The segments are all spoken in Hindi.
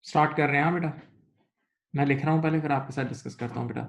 स्टार्ट कर रहे हैं। हाँ बेटा, मैं लिख रहा हूँ पहले, फिर आपके साथ डिस्कस करता हूँ बेटा।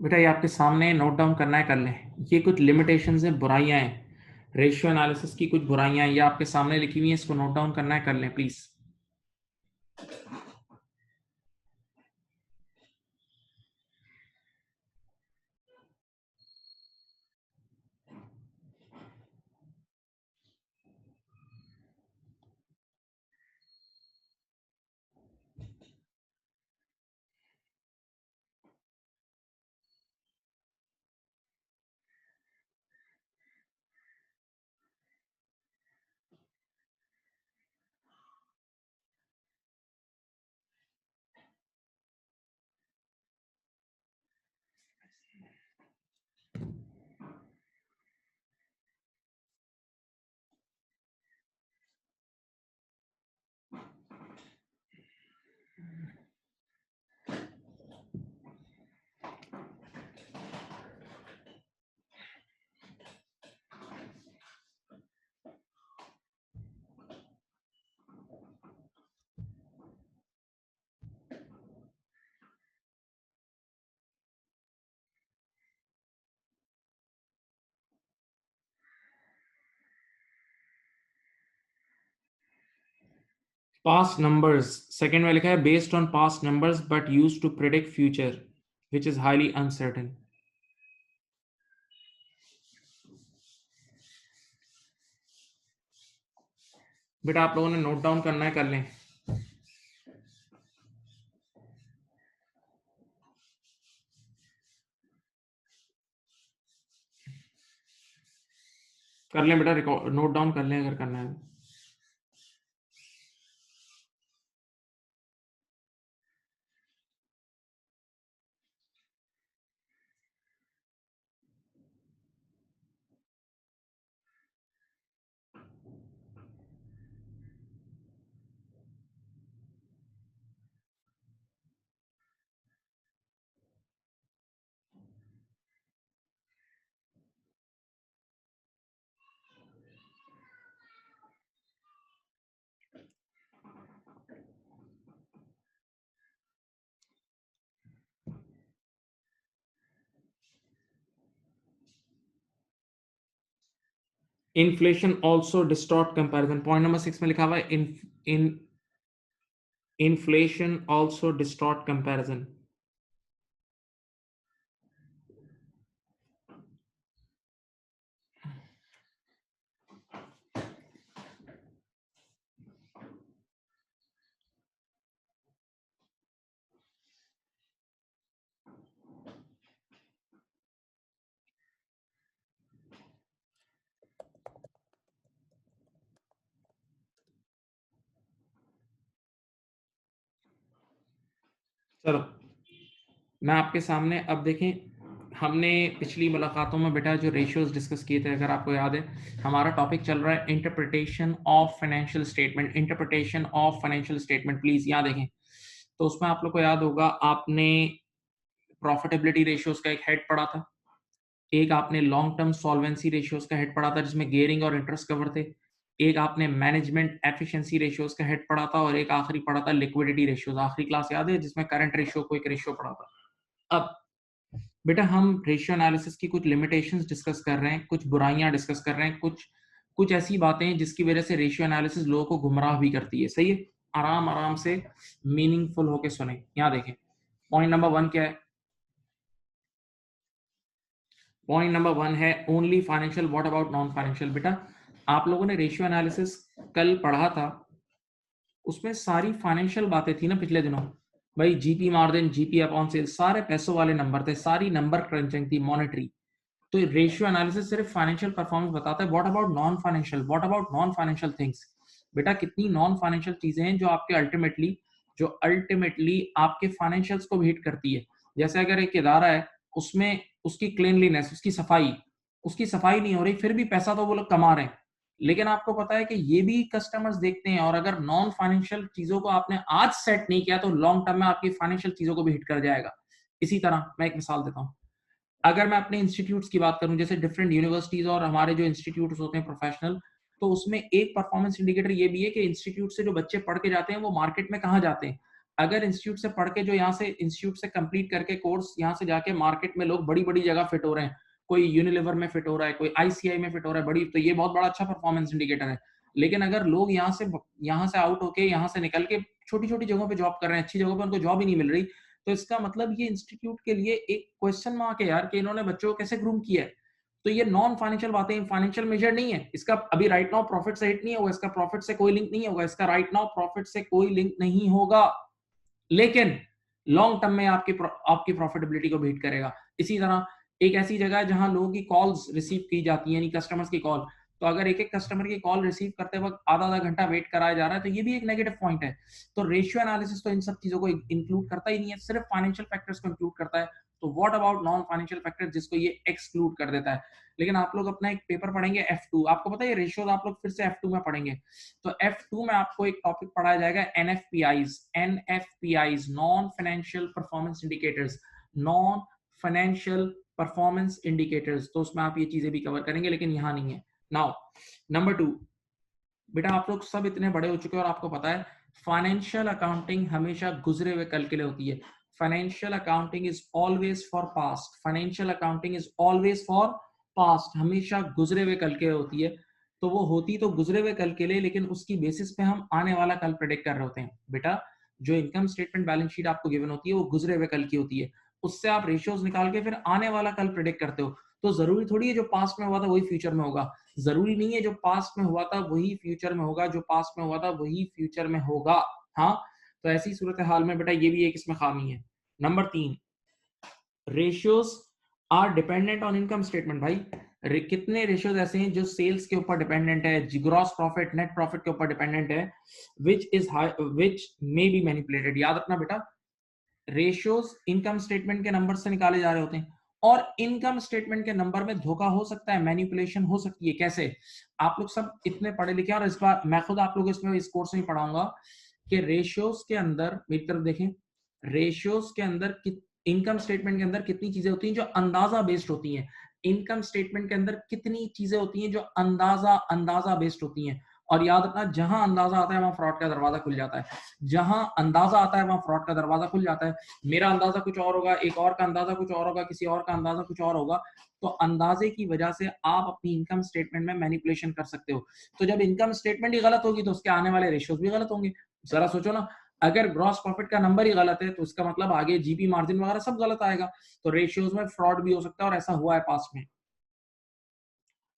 बेटा ये आपके सामने नोट डाउन करना है, कर लें। ये कुछ लिमिटेशंस हैं, बुराइयां हैं, रेशियो एनालिसिस की कुछ बुराइयां हैं, ये आपके सामने लिखी हुई हैं, इसको नोट डाउन करना है, कर लें प्लीज। पास्ट नंबर्स सेकंड में लिखा है based on past numbers but used to predict future which is highly uncertain. बेटा आप लोगों ने नोट डाउन करना है, कर लें। कर लें बेटा, रिकॉर्ड नोट डाउन कर लें अगर करना है। Inflation also distort comparison, point number 6 में लिखा हुआ है इन इन्फ्लेशन ऑल्सो डिस्टॉर्ट कंपैरिजन। चलो मैं आपके सामने अब देखें, हमने पिछली मुलाकातों में बेटा जो रेशियोज डिस्कस किए थे, अगर आपको याद है हमारा टॉपिक चल रहा है interpretation of financial statement. Interpretation of financial statement, please यहाँ देखें। तो उसमें आप लोग को याद होगा आपने प्रॉफिटेबिलिटी रेशियोज का एक हेड पढ़ा था, एक आपने लॉन्ग टर्म सॉल्वेंसी रेशियोज का हेड पढ़ा था जिसमें गियरिंग और इंटरेस्ट कवर थे, एक आपने मैनेजमेंट एफिशिएंसी रेशियोज का हेड पढ़ा था, और एक आखिरी पढ़ा था लिक्विडिटी रेशियोज। आखिरी क्लास याद है जिसमें करंट रेशियो को एक रेशियो पढ़ा था। अब बेटा हम रेशियो एनालिसिस की कुछ लिमिटेशंस डिस्कस कर रहे हैं, कुछ बुराइयां डिस्कस कर रहे हैं, कुछ कुछ ऐसी बातें जिसकी वजह से रेशियो एनालिसिस लोगों को गुमराह भी करती है। सही है, आराम आराम से मीनिंगफुल होके सुने। यहाँ देखें पॉइंट नंबर 1 क्या है। पॉइंट नंबर 1 है only financial, what about non financial. बेटा आप लोगों ने रेशियो एनालिसिस कल पढ़ा था, उसमें सारी फाइनेंशियल बातें थी ना पिछले दिनों। भाई GP margin, GP upon sales, सारे पैसों वाले नंबर थे, सारी नंबर क्रंचिंग थी, मॉनेटरी। तो रेशियो एनालिसिस सिर्फ फाइनेंशियल परफॉर्मेंस बताता है। What about non financial, what about non financial things. बेटा कितनी नॉन फाइनेंशियल चीजें हैं जो अल्टीमेटली आपके फाइनेंशियल्स को भी हिट करती है। जैसे अगर एक इदारा है, उसमें उसकी क्लीनलीनेस, उसकी सफाई नहीं हो रही, फिर भी पैसा तो वो लोग कमा रहे हैं, लेकिन आपको पता है कि ये भी कस्टमर्स देखते हैं। और अगर नॉन फाइनेंशियल चीजों को आपने आज सेट नहीं किया तो लॉन्ग टर्म में आपकी फाइनेंशियल चीजों को भी हिट कर जाएगा। इसी तरह मैं एक मिसाल देता हूं, अगर मैं अपने इंस्टीट्यूट्स की बात करूं, जैसे डिफरेंट यूनिवर्सिटीज और हमारे जो इंस्टीट्यूट्स होते हैं प्रोफेशनल, तो उसमें एक परफॉर्मेंस इंडिकेटर ये भी है कि इंस्टीट्यूट से जो बच्चे पढ़ के जाते हैं वो मार्केट में कहाँ जाते हैं। अगर इंस्टीट्यूट से पढ़ के जो यहाँ से इंस्टीट्यूट से कंप्लीट करके कोर्स यहाँ से जाके मार्केट में लोग बड़ी बड़ी जगह फिट हो रहे हैं, कोई यूनिलीवर में फिट हो रहा है, कोई आईसीआई में फिट हो रहा है बड़ी, तो ये बहुत बड़ा अच्छा परफॉर्मेंस इंडिकेटर है। लेकिन अगर लोग यहाँ से आउट होके, यहाँ से निकल के छोटी छोटी जगहों पे जॉब कर रहे हैं, अच्छी जगहों पे उनको जॉब ही नहीं मिल रही, तो इसका मतलब ये इंस्टीट्यूट के लिए एक क्वेश्चन मार्क है यार, कि इन्होंने बच्चों को कैसे ग्रूम किया है। तो ये नॉन फाइनेंशियल बातें, फाइनेंशियल मेजर नहीं है, इसका अभी राइट नाउ प्रॉफिट से हिट नहीं होगा, इसका प्रॉफिट से कोई लिंक नहीं होगा, इसका राइट नाउ प्रॉफिट से कोई लिंक नहीं होगा, लेकिन लॉन्ग टर्म में आपकी प्रॉफिटेबिलिटी को बीट करेगा। इसी तरह एक ऐसी जगह है जहां लोगों की कॉल्स रिसीव की जाती है, यानी कस्टमर्स की कॉल, तो अगर एक एक कस्टमर की कॉल रिसीव करते वक्त आधा आधा घंटा वेट कराया जा रहा है, तो ये भी एक नेगेटिव पॉइंट है। तो रेशियो एनालिसिस तो इन सब चीजों को इंक्लूड करता ही नहीं है, सिर्फ फाइनेंशियल फैक्टर्स को इंक्लूड करता है। तो what about non financial factor, जिसको ये एक्सक्लूड कर देता है। लेकिन आप लोग अपना एक पेपर पढ़ेंगे F2, आपको पता है रेशियोज आप लोग फिर से F2 में पढ़ेंगे। तो F2 में आपको एक टॉपिक पढ़ाया जाएगा NFPIs, non financial performance indicators, non financial performance indicators. तो उसमें आप ये चीजें भी कवर करेंगे, लेकिन यहाँ नहीं है। नाउ नंबर 2, बेटा आप लोग सब इतने बड़े हो चुके हैं और आपको पता है फाइनेंशियल अकाउंटिंग हमेशा गुजरे हुए कल के लिए होती है। Financial accounting is always for past, financial accounting is always for past, हमेशा गुजरे हुए कल के लिए होती है। तो वो होती तो गुजरे हुए कल के लिए, लेकिन उसकी बेसिस पे हम आने वाला कल प्रेडिक्ट कर रहे होते हैं। बेटा जो इनकम स्टेटमेंट बैलेंस शीट आपको गिवन होती है वो गुजरे हुए कल की होती है, उससे आप रेशियोज निकाल के फिर आने वाला कल प्रेडिक्ट करते हो। तो जरूरी थोड़ी है जो पास्ट में हुआ था वही फ्यूचर में होगा, जरूरी नहीं है जो पास्ट में हुआ था वही फ्यूचर में होगा, जो पास्ट में हुआ था वही फ्यूचर में होगा। हाँ, तो ऐसी सूरत हाल में बेटा ये भी एक इसमें खामी है। Number 3, ratios are dependent on income statement. भाई कितने रेशियोज ऐसे हैं जो सेल्स के ऊपर डिपेंडेंट है, ग्रॉस प्रॉफिट नेट प्रॉफिट के ऊपर डिपेंडेंट है, विच मे बी मैनिपुलेटेड। याद रखना बेटा, रेशियोज इनकम स्टेटमेंट के नंबर से निकाले जा रहे होते हैं, और इनकम स्टेटमेंट के नंबर में धोखा हो सकता है, मैनिपुलेशन हो सकती है। कैसे? आप लोग सब इतने पढ़े लिखे, और इस बार मैं खुद आप लोग इसमें इस कोर्स में पढ़ाऊंगा कि रेशियोज के अंदर, मेरी तरफ देखें, रेशियोज के अंदर इनकम स्टेटमेंट के अंदर कितनी चीजें होती हैं जो अंदाजा बेस्ड होती हैं। इनकम स्टेटमेंट के अंदर कितनी चीजें होती हैं जो अंदाजा बेस्ड होती हैं। और याद रखना, जहां अंदाजा आता है वहां फ्रॉड का दरवाजा खुल जाता है। जहां अंदाजा आता है वहां फ्रॉड का दरवाजा खुल जाता है। मेरा अंदाजा कुछ और होगा, एक और का अंदाजा कुछ और होगा, किसी और का अंदाजा कुछ और होगा। तो अंदाजे की वजह से आप अपनी इनकम स्टेटमेंट में मैनिपुलेशन कर सकते हो। तो जब इनकम स्टेटमेंट ही गलत होगी तो उसके आने वाले रेशियोज भी गलत होंगे। जरा सोचो ना, अगर ग्रॉस प्रॉफिट का नंबर ही गलत है तो उसका मतलब आगे जीपी मार्जिन वगैरह सब गलत आएगा। तो रेशियोज में फ्रॉड भी हो सकता है, और ऐसा हुआ है पास्ट में।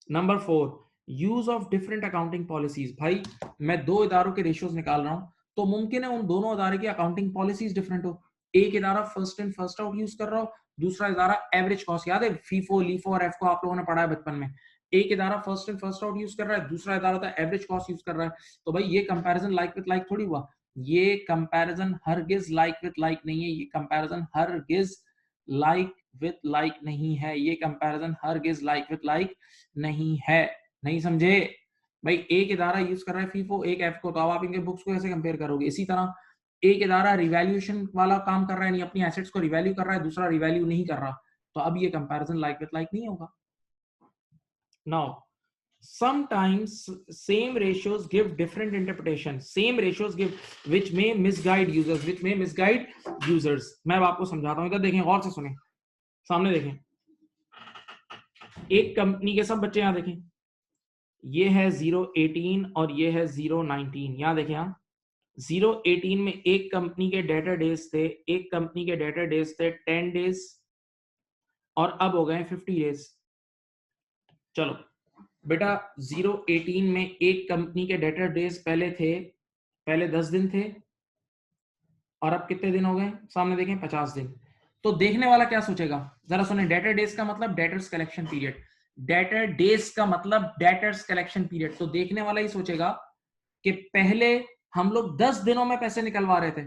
Number 4, use of different accounting policies. भाई मैं दो इदारों के रेशियोज निकाल रहा हूं, तो मुमकिन है उन दोनों इदारे की अकाउंटिंग पॉलिसीज डिफरेंट हो। एक इदारा first in first out use कर रहा हो, दूसरा इदारा एवरेज कॉस्ट। याद है फीफो लीफो और एफ को आप लोगों ने पढ़ा है बचपन में। एक इदारा first in first out use कर रहा है, दूसरा इदारा था एवरेज कॉस्ट यूज कर रहा है। तो भाई ये कंपैरिजन लाइक विद लाइक थोड़ी हुआ। ये कंपैरिजन हरगिज लाइक विद लाइक नहीं है, ये कंपैरिजन हरगिज लाइक विद लाइक नहीं है, ये कंपैरिजन हरगिज लाइक विद लाइक नहीं है। नहीं समझे? भाई एक इदारा यूज कर रहा है फीफो, एक एफ को, तो अब आप इनके बुक्स को कैसे कंपेयर करोगे? इसी तरह एक इदारा रिवैल्यूएशन वाला काम कर रहा है, नहीं अपनी एसेट्स को रिवैल्यू कर रहा है, दूसरा रिवैल्यू नहीं कर रहा, तो अब ये कंपैरिजन लाइक विद लाइक नहीं होगा। Now sometimes same ratios give different interpretation, same ratios give which may misguide users, मैं अब आपको समझाता हूं, इधर देखें, गौर से सुने, सामने देखें। एक कंपनी के सब बच्चे यहां देखें, ये है 018 और ये है 019। यहां देखें, यहां 018 में एक कंपनी के डेटर डेज थे, एक कंपनी के डेटर डेज थे 10 डेज, और अब हो गए 50 डेज। चलो बेटा 018 में एक कंपनी के डेटर डेज पहले थे, पहले 10 दिन थे, और अब कितने दिन हो गए? सामने देखें 50 दिन। तो देखने वाला क्या सोचेगा? जरा सुने, डेटर डेज का मतलब debtors collection period, debtor days का मतलब डेटर्स कलेक्शन पीरियड। तो देखने वाला ही सोचेगा कि पहले हम लोग 10 दिनों में पैसे निकलवा रहे थे,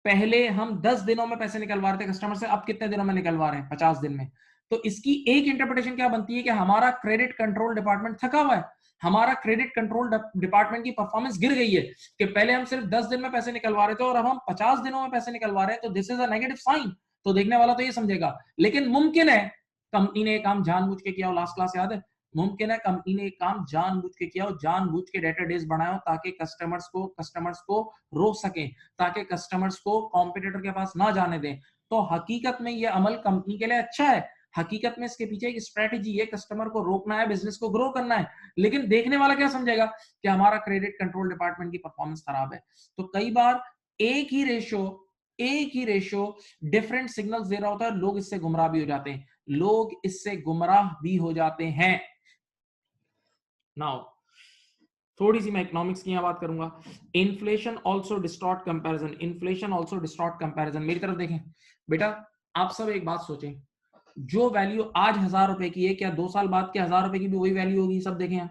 पहले हम 10 दिनों में पैसे निकलवा रहे थे कस्टमर से, अब कितने दिनों में निकलवा रहे हैं? 50 दिन में। तो इसकी एक इंटरप्रिटेशन क्या बनती है कि हमारा क्रेडिट कंट्रोल डिपार्टमेंट थका हुआ है, हमारा क्रेडिट कंट्रोल डिपार्टमेंट की परफॉर्मेंस गिर गई है कि पहले हम सिर्फ 10 दिन में पैसे निकलवा रहे थे और अब हम 50 दिनों में पैसे निकलवा रहे हैं, तो this is a negative sign. तो देखने वाला तो ये समझेगा, लेकिन मुमकिन है कंपनी ने काम जानबूझ के किया हो, लास्ट क्लास याद है, मुमकिन है कंपनी ने काम जानबूझ के किया हो, जानबूझ के डेटा डेज बनाए हो ताकि कस्टमर्स को रोक सके, ताकि कस्टमर्स को कॉम्पिटिटर के पास ना जाने दें। तो हकीकत में ये अमल कंपनी के लिए अच्छा है, हकीकत में इसके पीछे एक स्ट्रेटेजी है, कस्टमर को रोकना है, बिजनेस को ग्रो करना है। लेकिन देखने वाला क्या समझेगा कि हमारा क्रेडिट कंट्रोल डिपार्टमेंट की परफॉर्मेंस खराब है। तो कई बार एक ही रेशो डिफरेंट सिग्नल्स दे रहा होता है, लोग इससे गुमराह भी हो जाते हैं, लोग इससे गुमराह भी हो जाते हैं। नाउ थोड़ी सी मैं इकोनॉमिक्स की बात करूंगा। Inflation also distort comparison, inflation also distort comparison. मेरी तरफ देखें बेटा, आप सब एक बात सोचें, जो वैल्यू आज 1000 रुपए की है, क्या 2 साल बाद के 1000 रुपए की भी वही वैल्यू होगी? सब देखें,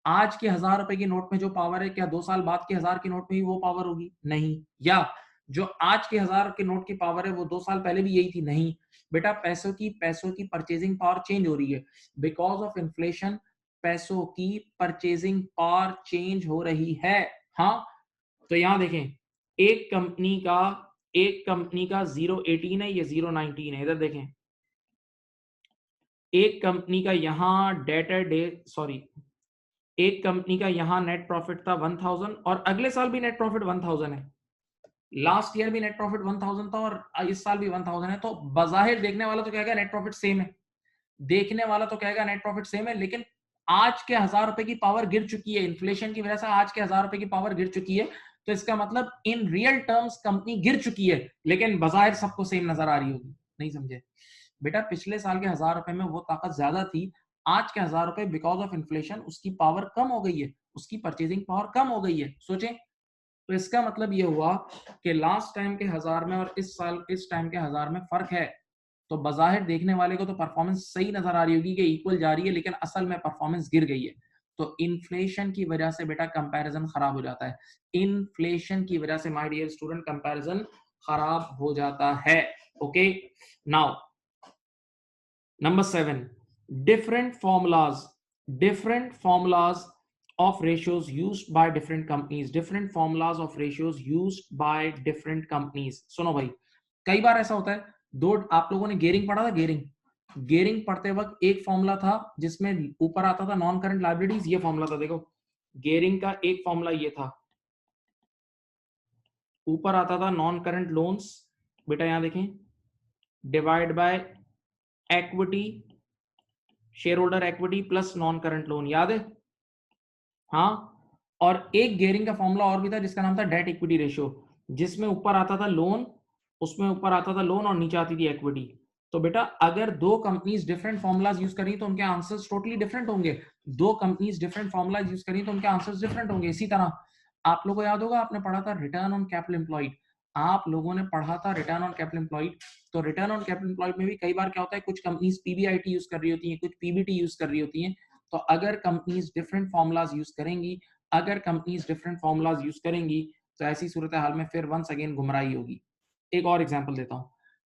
आज के 1000 रुपए के नोट में जो पावर है, क्या 2 साल बाद के 1000 के नोट में ही वो पावर होगी? नहीं। या जो आज के 1000 के नोट की पावर है वो 2 साल पहले भी यही थी? नहीं बेटा, पैसों की परचेजिंग पावर चेंज हो रही है, बिकॉज ऑफ इन्फ्लेशन पैसों की परचेजिंग पावर चेंज हो रही है। हाँ, तो यहां देखें, एक कंपनी का 018 है, ये 019 है। इधर देखें, एक कंपनी का यहां डेटर डे, सॉरी, एक कंपनी का यहां नेट प्रॉफिट था 1000, और अगले साल भी नेट प्रॉफिट 1000 है, लास्ट ईयर भी नेट प्रॉफिट 1000 था, और इस साल भी 1000 है। तो बाजाहिर देखने वाला तो कहेगा नेट प्रॉफिट सेम है, देखने वाला तो कहेगा नेट प्रॉफिट सेम है, लेकिन आज के 1000 रुपए की पावर गिर चुकी है, इन्फ्लेशन की वजह से आज के 1000 रुपए की पावर गिर चुकी है, तो इसका मतलब इन रियल टर्म्स कंपनी गिर चुकी है, लेकिन बाजार सबको सेम नजर आ रही होगी। नहीं समझे बेटा, पिछले साल के 1000 रुपए में वो ताकत ज्यादा थी, आज के 1000 रुपए बिकॉज ऑफ इन्फ्लेशन उसकी पावर कम हो गई है, उसकी परचेजिंग पावर कम हो गई है। सोचें, तो इसका मतलब ये हुआ कि लास्ट टाइम के 1000 में और इस साल इस टाइम के 1000 में फर्क है। तो बज़ाहिर देखने वाले को तो परफॉर्मेंस सही नजर आ रही होगी कि इक्वल जा रही है, लेकिन असल में परफॉर्मेंस गिर गई है। तो इन्फ्लेशन की वजह से बेटा कंपैरिजन खराब हो जाता है। इन्फ्लेशन की वजह से माय डियर स्टूडेंट कंपैरिजन खराब हो जाता है। Okay, now number 7, different formulas of ratios used by different companies, different formulas of ratios used by different companies। सुनो भाई, कई बार ऐसा होता है, दो आप लोगों ने गेयरिंग पढ़ा था, गेयरिंग पढ़ते वक्त एक फॉर्मूला था जिसमें ऊपर आता था नॉन करंट लायबिलिटीज, ये फॉर्मूला था, देखो गेयरिंग का एक फॉर्मूला ये था, ऊपर आता था नॉन करंट लोन्स, बेटा यहां देखें, divide by equity, share holder equity plus non current loan, याद है? हाँ, और एक गियरिंग का फॉर्मूला और भी था जिसका नाम था डेट इक्विटी रेशियो, जिसमें ऊपर आता था लोन, उसमें ऊपर आता था लोन और नीचे आती थी इक्विटी। तो बेटा अगर दो कंपनीज डिफरेंट फॉर्मुलाज यूज करी तो उनके आंसर्स टोटली डिफरेंट होंगे, दो कंपनीज डिफरेंट फॉर्मुलाज यूज करी तो उनके आंसर्स डिफरेंट होंगे। इसी तरह आप लोगों को याद होगा, आपने पढ़ा था रिटर्न ऑन कैपिटल एम्प्लॉयड, आप लोगों ने पढ़ा था रिटर्न ऑन कैपिटल एम्प्लॉयड। तो रिटर्न ऑन कैपिटल एम्प्लॉयड में भी कई बार क्या होता है, कुछ कंपनीज पीबीआईटी यूज कर रही होती हैं, कुछ पीबीटी यूज कर रही होती हैं। तो अगर कंपनीज डिफरेंट फॉर्मुलाज यूज करेंगी, अगर कंपनीज डिफरेंट फॉर्मुलाज यूज करेंगी, तो ऐसी सूरत हाल में फिर वंस अगेन गुमराही होगी। एक और एग्जांपल देता हूं,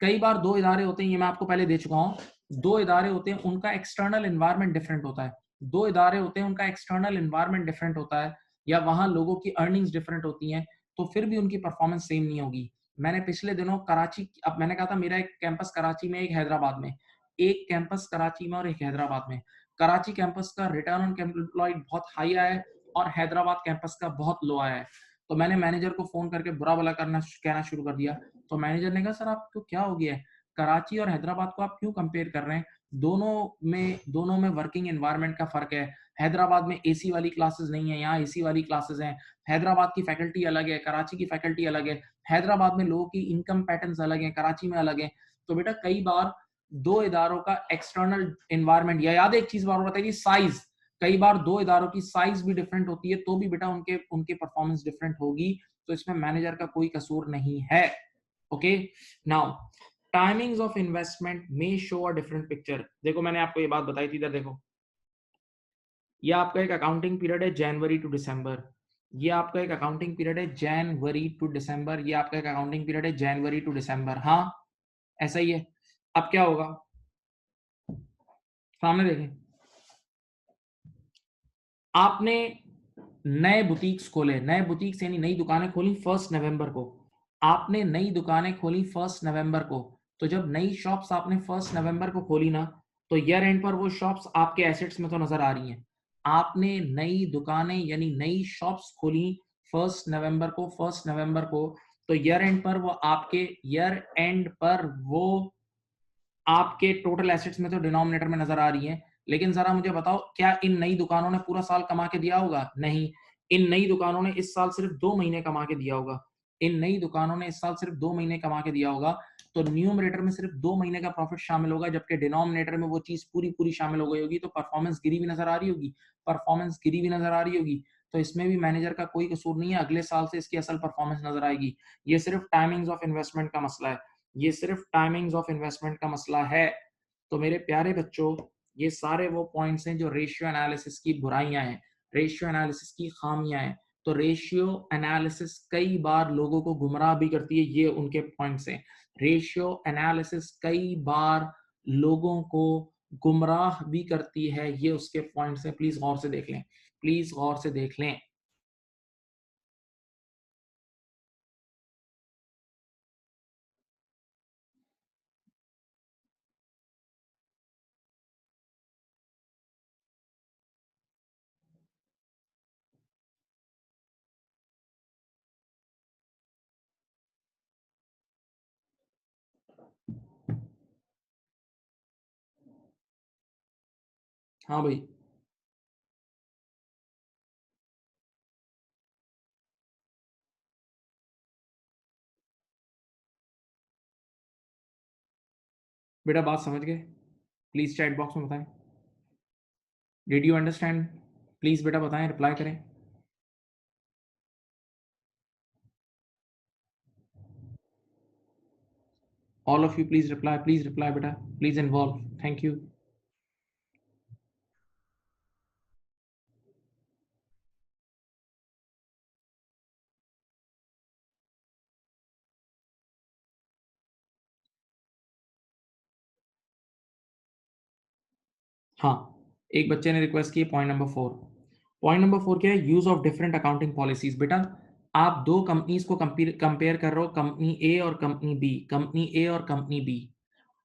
कई बार दो इदारे होते हैं, ये मैं आपको पहले दे चुका हूं, दो इदारे होते हैं उनका एक्सटर्नल एनवायरनमेंट डिफरेंट होता है, दो इदारे होते हैं उनका एक्सटर्नल एनवायरनमेंट डिफरेंट होता है, या वहां लोगों की अर्निंग्स डिफरेंट होती हैं, तो फिर भी उनकी परफॉर्मेंस सेम नहीं होगी। मैंने पिछले दिनों कराची, अब मैंने कहा था मेरा एक कैंपस कराची में, एक हैदराबाद में, एक कैंपस कराची में और एक हैदराबाद में। कराची कैंपस का रिटर्न ऑन कैपिटल एम्प्लॉयड बहुत हाई आया है और हैदराबाद कैंपस का बहुत लो आया है। तो मैंने मैनेजर को फोन करके बुरा भला कहना शुरू कर दिया। तो मैनेजर ने कहा सर आपको क्या हो गया है, कराची और हैदराबाद को आप क्यों कंपेयर कर रहे हैं, दोनों में वर्किंग एनवायरनमेंट का फर्क है। हैदराबाद में एसी वाली क्लासेस नहीं है, यहाँ एसी वाली क्लासेस हैं। हैदराबाद की फैकल्टी अलग है, कराची की फैकल्टी अलग है। हैदराबाद में लोगों की इनकम पैटर्न्स अलग हैं, कराची में अलग है। तो बेटा कई बार दो इदारों का एक्सटर्नल एनवायरनमेंट, या याद है एक चीज बार बताइए, साइज, कई बार दो इदारों की साइज भी डिफरेंट होती है, तो भी बेटा उनके उनके परफॉर्मेंस डिफरेंट होगी। तो इसमें मैनेजर का कोई कसूर नहीं है। Okay, now timings of investment may show a different picture. देखो मैंने आपको ये बात बताई थी, इधर देखो, ये आपका एक अकाउंटिंग पीरियड है जनवरी टू दिसंबर, ये आपका एक अकाउंटिंग पीरियड है जनवरी टू दिसंबर, ये आपका एक अकाउंटिंग पीरियड है जनवरी टू दिसंबर। हाँ, ऐसा ही है। अब क्या होगा, सामने देखें, आपने नए बुटीक्स खोले, नए बुटीक्स यानी नई दुकानें खोली 1 नवंबर को, आपने नई दुकानें खोली 1 नवंबर को। तो जब नई शॉप्स आपने 1 नवंबर को खोली ना, तो ईयर एंड पर वो शॉप्स आपके एसेट्स में तो नजर आ रही हैं। आपने नई दुकानें यानी नई शॉप्स खोली 1 नवंबर को, तो ईयर एंड पर वो आपके ईयर एंड पर वो आपके टोटल एसेट्स में तो डिनोमिनेटर में नजर आ रही है। लेकिन जरा मुझे बताओ, क्या इन नई दुकानों ने पूरा साल कमा के दिया होगा? नहीं, इन नई दुकानों ने इस साल सिर्फ 2 महीने कमा के दिया होगा, इन नई दुकानों ने इस साल सिर्फ 2 महीने कमा के दिया होगा। तो न्यूमरेटर में सिर्फ 2 महीने का प्रॉफिट शामिल होगा, जबकि डिनोमिनेटर में वो चीज पूरी पूरी शामिल हो गई होगी। तो परफॉर्मेंस गिरी भी नजर आ रही होगी, परफॉर्मेंस गिरी भी नजर आ रही होगी। तो इसमें भी मैनेजर का कोई कसूर नहीं है, अगले साल से इसकी असल परफॉर्मेंस नजर आएगी। ये सिर्फ टाइमिंग्स ऑफ इन्वेस्टमेंट का मसला है, ये सिर्फ टाइमिंग्स ऑफ इन्वेस्टमेंट का मसला है। तो मेरे प्यारे बच्चों, ये सारे वो पॉइंट्स हैं जो रेशियो एनालिसिस की बुराइयां हैं, रेशियो एनालिसिस की खामियां हैं। तो रेशियो एनालिसिस कई बार लोगों को गुमराह भी करती है, ये उनके पॉइंट्स हैं। रेशियो एनालिसिस कई बार लोगों को गुमराह भी करती है, ये उसके पॉइंट्स हैं। प्लीज गौर से देख लें, प्लीज गौर से देख लें। हाँ भाई, बेटा बात समझ गए? प्लीज चैट बॉक्स में बताएं। Did you understand? प्लीज बेटा बताएं, रिप्लाई करें। All of you please reply बेटा, प्लीज इन्वॉल्व। Thank you. हाँ, एक बच्चे ने रिक्वेस्ट की पॉइंट नंबर 4। पॉइंट नंबर 4 क्या है? Use of different accounting policies. बेटा, आप 2 कंपनीज़ को कंपेयर कर रहे हो, कंपनी ए और कंपनी बी, कंपनी ए और कंपनी बी।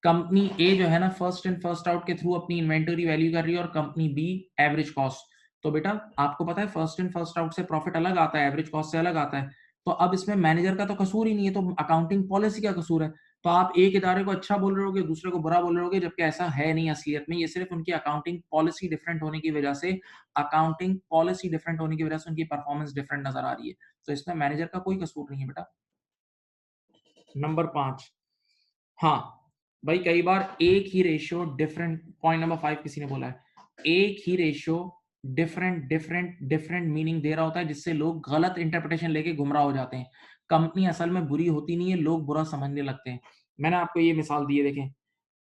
कंपनी ए जो है ना फर्स्ट इन फर्स्ट आउट के थ्रू अपनी इन्वेंटरी वैल्यू कर रही है और कंपनी बी एवरेज कॉस्ट। तो बेटा आपको पता है फर्स्ट इन फर्स्ट आउट से प्रॉफिट अलग आता है, एवरेज कॉस्ट से अलग आता है। तो अब इसमें मैनेजर का तो कसूर ही नहीं है, तो अकाउंटिंग पॉलिसी का कसूर है। तो आप एक इदारे को अच्छा बोल रहे होगे, दूसरे को बुरा बोल रहे होगे, जबकि ऐसा है नहीं असलियत में। ये सिर्फ उनकी अकाउंटिंग पॉलिसी डिफरेंट होने की वजह से, अकाउंटिंग पॉलिसी डिफरेंट होने की वजह से उनकी परफॉर्मेंस डिफरेंट नजर आ रही है। तो इसमें मैनेजर का कोई कसूर नहीं है बेटा। नंबर 5, हाँ, भाई कई बार एक ही रेशियो डिफरेंट, पॉइंट नंबर 5 किसी ने बोला है, एक ही ratio different different different meaning दे रहा होता है, जिससे लोग गलत इंटरप्रिटेशन लेके गुमराह हो जाते हैं। कंपनी असल में बुरी होती नहीं है, लोग बुरा समझने लगते हैं। मैंने आपको ये मिसाल दी है, देखें।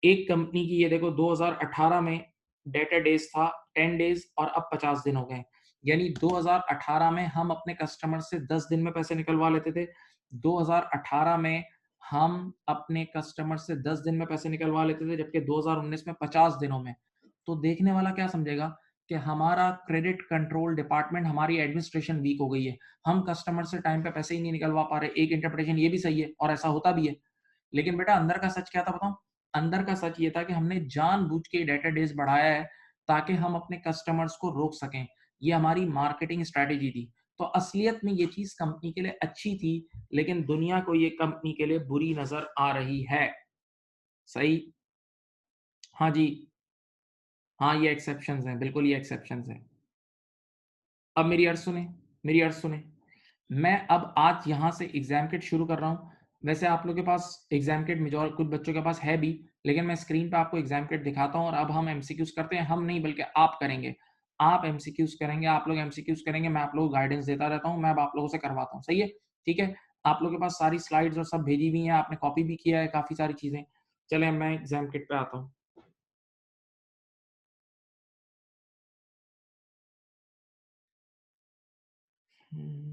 एक कंपनी की ये देखो 2018 में डेटा डेज था 10 डेज और अब 50 दिन हो गए। यानी 2018 में हम अपने कस्टमर से 10 दिन में पैसे निकलवा लेते थे। 2018 में हम अपने कस्टमर से 10 दिन में पैसे निकलवा लेते थे, जबकि 2019 में 50 दिनों में। तो देखने वाला क्या समझेगा कि हमारा क्रेडिट कंट्रोल डिपार्टमेंट, हमारी एडमिनिस्ट्रेशन वीक हो गई है। हम कस्टमर से टाइम पे पैसे ही नहीं निकलवा पा रहे। एक इंटरप्रिटेशन ये भी सही है और ऐसा होता भी है। लेकिन बेटा अंदर का सच क्या था बताऊं? अंदर का सच ये था कि हमने जानबूझ के डेटा डेज बढ़ाया है ताकि हम अपने कस्टमर्स को रोक सकें। ये हमारी मार्केटिंग स्ट्रैटेजी थी। तो असलियत में ये चीज कंपनी के लिए अच्छी थी, लेकिन दुनिया को ये कंपनी के लिए बुरी नजर आ रही है। सही? हाँ जी। हाँ, ये एक्सेप्शंस हैं, बिल्कुल ये एक्सेप्शंस हैं। अब मेरी अर्ज़ सुनें, मेरी अर्ज़ सुनें। मैं अब आज यहाँ से एग्ज़ाम किट शुरू कर रहा हूँ। वैसे आप लोगों के पास एग्ज़ाम किट मेजॉर कुछ बच्चों के पास है भी, लेकिन मैं स्क्रीन पे आपको एग्ज़ाम किट दिखाता हूँ और अब हम एमसीक्यूज़ करते हैं। हम नहीं बल्कि आप करेंगे। आप एमसीक्यूज़ करेंगे, आप लोग एमसीक्यूज़ करेंगे, मैं आप लोगों को गाइडेंस देता रहता हूँ, मैं अब आप लोगों से करवाता हूँ। सही है? ठीक है? आप लोगों के पास सारी स्लाइड्स और सब भेजी हुई हैं, आपने कॉपी भी किया है काफ़ी सारी चीज़ें। चलें मैं एग्ज़ाम किट पे आता हूँ। हुँ।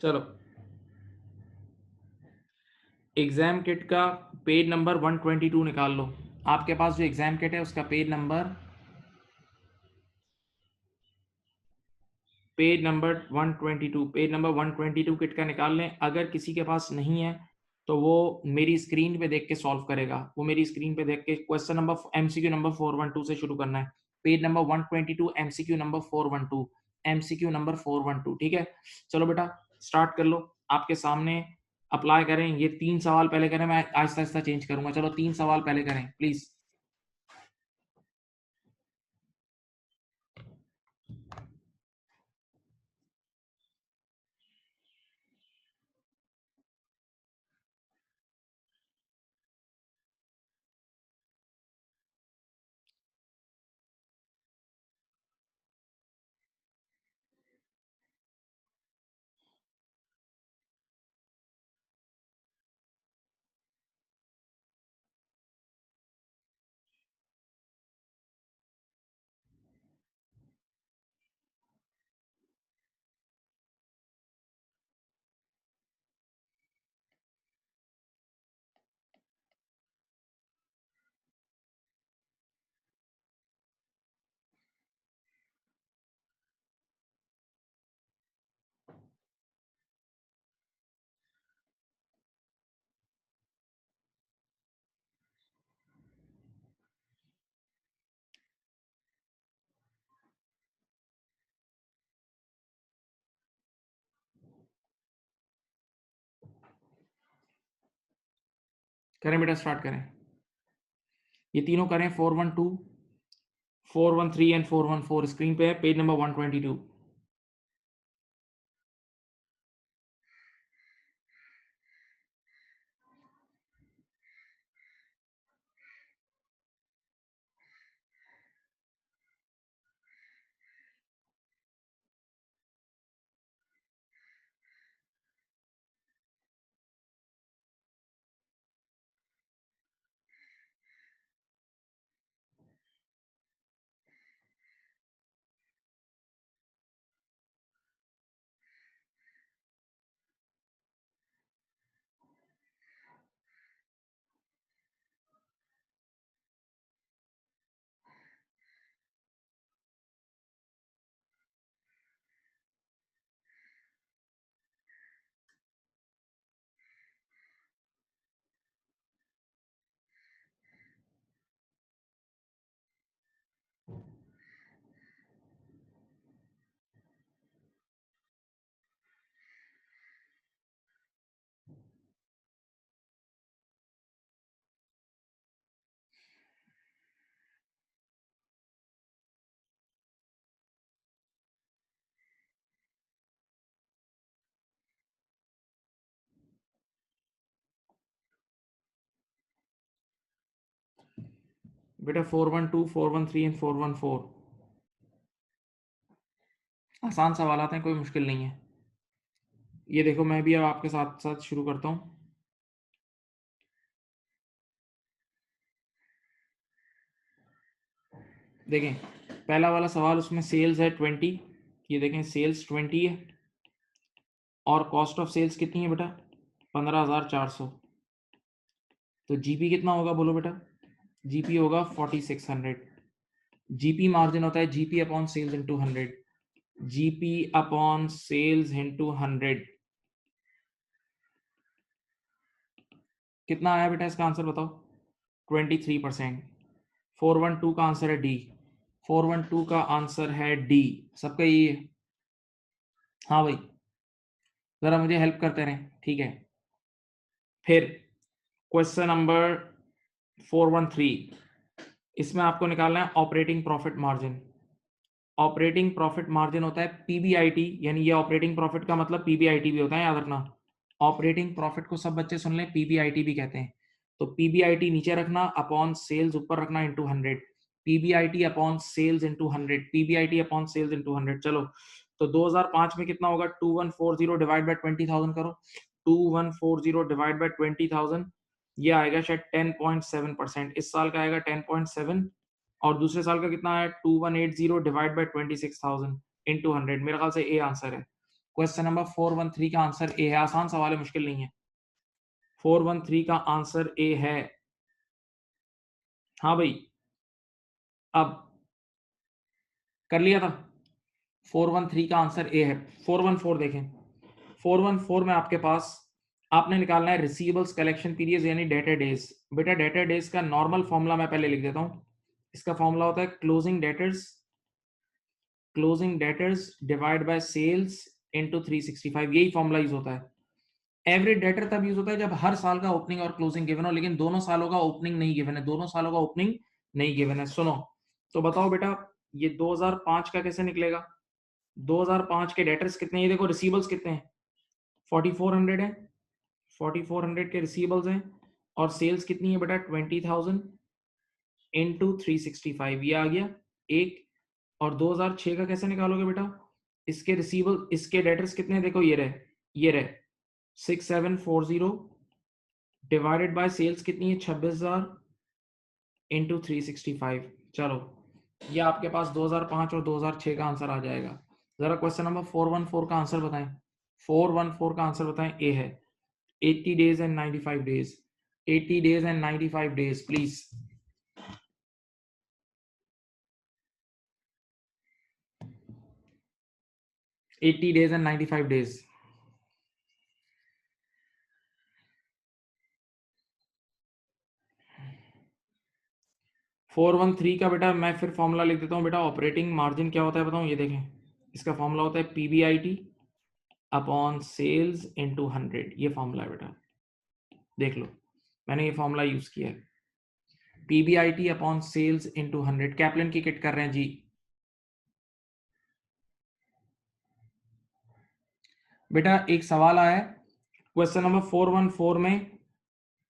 चलो, एग्ज़ाम किट का पेज नंबर 122 निकाल लो। आपके पास जो एग्ज़ाम किट है उसका पेज नंबर 122 किट का निकाल लें। अगर किसी के पास नहीं है तो वो मेरी स्क्रीन पे देख के सॉल्व करेगा। वो मेरी स्क्रीन पे देख के क्वेश्चन नंबर एमसीक्यू नंबर 412 से शुरू करना है। Page number 122 MCQ number 412, MCQ number 412। ठीक है? चलो बेटा स्टार्ट कर लो। आपके सामने अप्लाई करें। ये 3 सवाल पहले करें, मैं आहिस्ता-आहिस्ता चेंज करूँगा। चलो 3 सवाल पहले करें प्लीज़। करें बेटा, स्टार्ट करें। ये तीनों करें, 412, 413 एंड 414 स्क्रीन पे है, पेज नंबर 122। बेटा 412, 413 एंड 414 आसान सवाल आते हैं, कोई मुश्किल नहीं है। ये देखो, मैं भी अब आपके साथ साथ शुरू करता हूँ। देखें, पहला वाला सवाल, उसमें सेल्स है 20, ये देखें सेल्स 20 है और कॉस्ट ऑफ सेल्स कितनी है बेटा, 15,400। तो जीपी कितना होगा बोलो बेटा, जीपी होगा 4600। जीपी मार्जिन होता है GP upon sales into 100, GP upon sales into 100। कितना आया बेटा इसका आंसर बताओ, 23%। 412 का आंसर है डी, 412 का आंसर है डी, सबका यही है। हाँ भाई, जरा मुझे हेल्प करते रहें, ठीक है। फिर क्वेश्चन नंबर 413, इसमें आपको निकालना है operating profit margin. Operating profit margin होता है पीबीआईटी, यानी ये ऑपरेटिंग प्रॉफिट का मतलब पीबीआईटी भी होता है, याद रखना। ऑपरेटिंग प्रॉफिट को सब बच्चे सुन लें, पीबीआईटी भी कहते हैं। तो पीबीआईटी नीचे रखना, अपॉन सेल्स ऊपर रखना, into 100। PBIT upon sales into 100, PBIT upon sales into 100। चलो, तो 2005 में कितना होगा, 2140 डिवाइड बाय 20,000 करो, 2140 डिवाइड बाय 20,000, ये आएगा शायद 10.7%। इस साल का आएगा 10.7, और दूसरे साल का कितना है, 2180 डिवाइड बाय 26,000 इंटू 100। मेरे ख्याल से ए आंसर है। क्वेश्चन नंबर 413 का आंसर ए है, आसान सवाल है, मुश्किल नहीं है। 413 का आंसर ए है। हाँ भाई, अब कर लिया था। 413 का आंसर ए है। 414 देखें, 414 में आपके पास आपने निकालना है रिसीवेबल्स कलेक्शन पीरियड यानी डेटर डेज। बेटा डेटर डेज का नॉर्मल फॉर्मूला मैं पहले लिख देता हूं। इसका फॉर्मूला होता है closing debtors divide by sales into 365, यही फॉर्मूला यूज होता है। एवरेज डेटर तब यूज होता है जब हर साल का ओपनिंग और क्लोजिंग गिवन हो, लेकिन दोनों सालों का ओपनिंग नहीं गिवन है, दोनों सालों का ओपनिंग नहीं गिवन है। सुनो, तो बताओ बेटा, ये 2005 का कैसे निकलेगा। 2005 के डेटर्स कितने हैं, ये देखो रिसीवेबल्स कितने हैं, 4400 है, 4400 के रिसीवेबल्स हैं, और सेल्स कितनी है बेटा, 20,000 इंटू 365, ये आ गया एक। और 2006 का कैसे निकालोगे बेटा, इसके रिसीवेबल, इसके डेटर्स कितने हैं, देखो ये रहे 6740 डिवाइडेड बाय सेल्स कितनी है, 26,000 इंटू 365। चलो, ये आपके पास 2005 और 2006 का आंसर आ जाएगा। जरा क्वेश्चन नंबर 414 का आंसर बताएं। 414 का आंसर बताएं, ए है 80 days and 95 days, 80 days and 95 days please. Eighty days and 95 days. Four one three का बेटा मैं फिर फॉर्मूला लिख देता हूँ बेटा। ऑपरेटिंग मार्जिन क्या होता है बताऊँ, ये देखें, इसका फॉर्मूला होता है पीबीआईटी अपॉन सेल्स इंटू 100, ये फॉर्मूला है बेटा, देख लो। मैंने ये फॉर्मूला यूज किया है, PBIT upon sales into 100। Caplin की किट कर रहे हैं जी। बेटा एक सवाल आया है क्वेश्चन नंबर 414 में,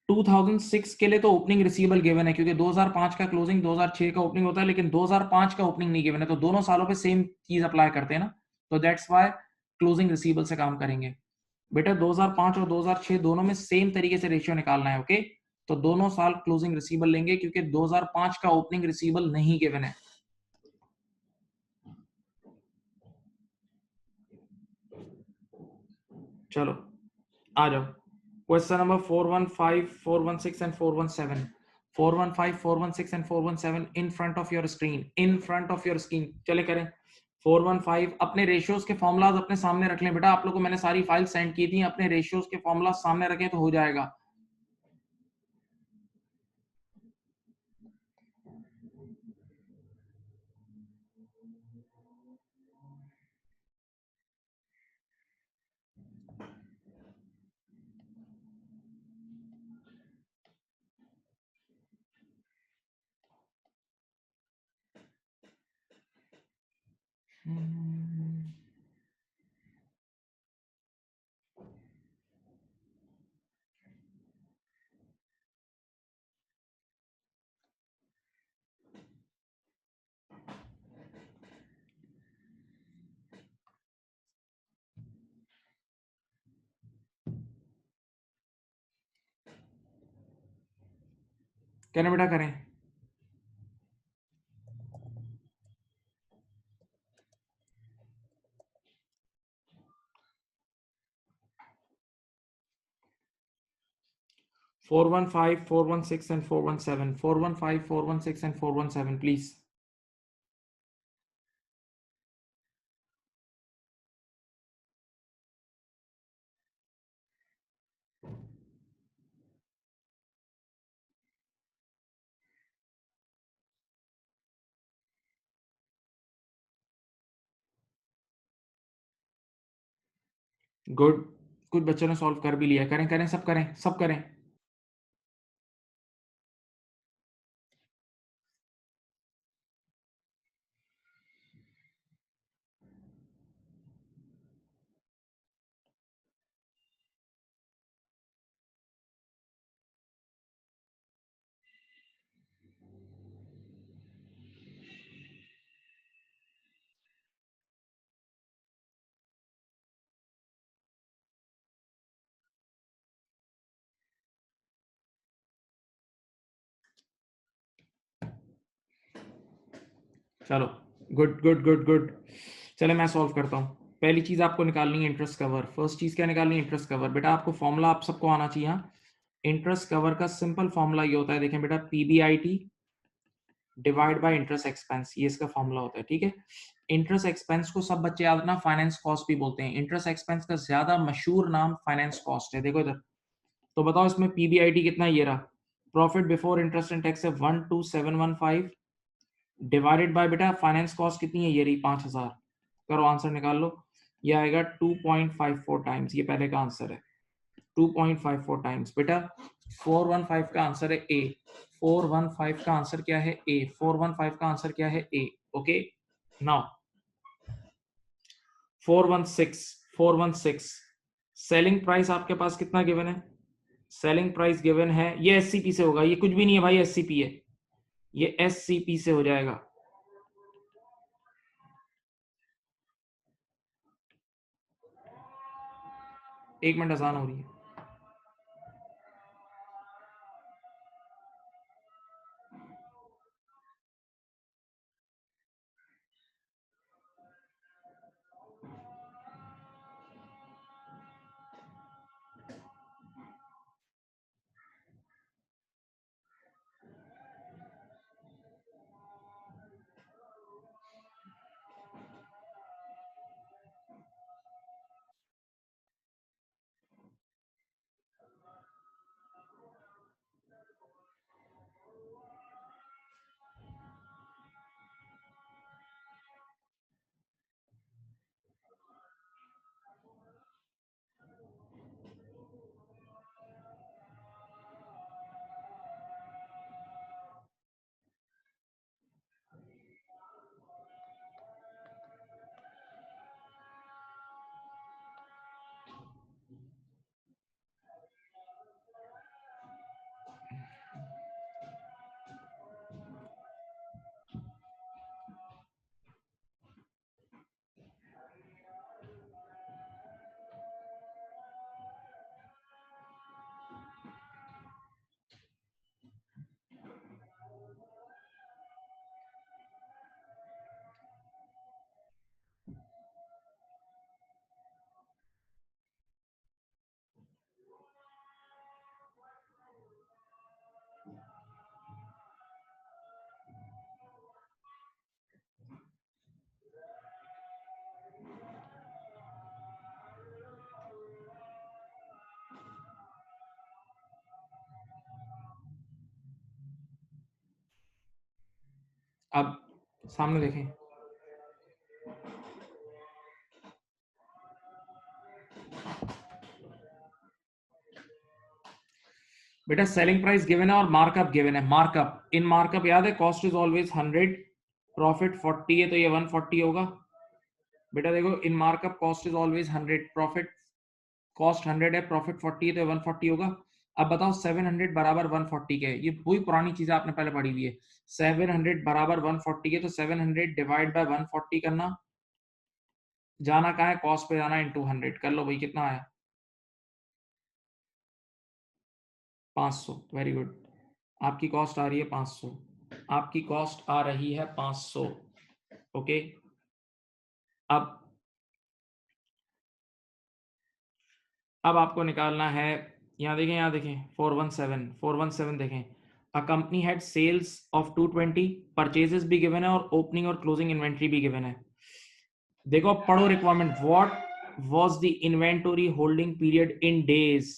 2006 के लिए तो ओपनिंग रिसीवेबल गिवन है क्योंकि 2005 का क्लोजिंग 2006 का ओपनिंग होता है, लेकिन 2005 का ओपनिंग नहीं गिवन है, तो दोनों सालों पे सेम चीज अप्लाई करते हैं ना, तो दैट्स व्हाई क्लोजिंग रिसीवेबल से काम करेंगे। बेटा 2005 और 2006 दोनों में सेम तरीके से रेशियो निकालना है, ओके। तो दोनों साल क्लोजिंग रिसीवेबल लेंगे क्योंकि 2005 का ओपनिंग रिसीवेबल नहीं गिवन है। चलो आ जाओ, question number 415, 416 and 417। 415, 416 and 417 in front of your screen, in front of your screen. चले करें 415। अपने रेशियोज के फॉर्मुलाज अपने सामने रख लें बेटा, आप लोगों को मैंने सारी फाइल सेंड की थी, अपने रेशियोज के फॉर्मुला सामने रखें तो हो जाएगा। कहना बेटा करें। 415, 416 and 417, 415, 416 and 417 please। गुड, कुछ बच्चों ने सॉल्व कर भी लिया, करें करें सब करें, सब करें। चलो गुड गुड गुड गुड। चलो मैं सॉल्व करता हूँ। पहली चीज आपको निकालनी है इंटरेस्ट कवर। फर्स्ट चीज क्या निकालनी है? Interest cover. बेटा आपको फॉर्मूला आप सबको आना चाहिए। इंटरेस्ट कवर का सिंपल फॉर्मूला ये होता है, देखें बेटा, PBIT divide by interest expense, ये इसका फॉर्मूला होता है, ठीक है। इंटरेस्ट एक्सपेंस को सब बच्चे याद रखना फाइनेंस कॉस्ट भी बोलते हैं। इंटरेस्ट एक्सपेंस का ज्यादा मशहूर नाम फाइनेंस कॉस्ट है। देखो इधर, तो बताओ इसमें PBIT कितना, ये रहा, profit before interest and tax है 12715 डिवाइडेड बाय बेटा फाइनेंस कॉस्ट कितनी है, ये रही 5000। करो आंसर निकाल लो, ये आएगा 2.54 टाइम्स, ये पहले का आंसर है 2.54 टाइम्स। बेटा 415 का आंसर है ए, 415 का आंसर क्या है? ए। 415 का आंसर क्या है? ए। ओके नाउ 416, 416 सेलिंग प्राइस आपके पास कितना गिवन है? सेलिंग प्राइस गिवन है, ये एससीपी से होगा, ये कुछ भी नहीं है भाई, एससीपी है, ये एससीपी से हो जाएगा। एक मिनट, आसान हो रही है। अब सामने देखें, बेटा सेलिंग प्राइस गिवन है और मार्कअप गिवन है। मार्कअप, इन मार्कअप याद है कॉस्ट इज ऑलवेज 100, प्रॉफिट 40 है तो ये 140 होगा। बेटा देखो in markup cost is always 100, profit cost 100 है, प्रॉफिट 40 है तो 140 होगा। अब बताओ 700 बराबर 140 के, ये वही पुरानी चीजें आपने पहले पढ़ी हुई है। 700 बराबर 140 के, तो 700 डिवाइड बाय 140 करना, जाना कहाँ है, कॉस्ट पे जाना है, इनटू 100 कर लो भाई, कितना आया, 500। वेरी गुड, आपकी कॉस्ट आ रही है 500, आपकी कॉस्ट आ रही है 500। ओके, अब आपको निकालना है, यहाँ देखें 417 देखें। A company had sales of 220, purchases भी गिवन है और ओपनिंग और क्लोजिंग इन्वेंट्री भी गिवन है। देखो पढ़ो requirement, what was the inventory holding period in days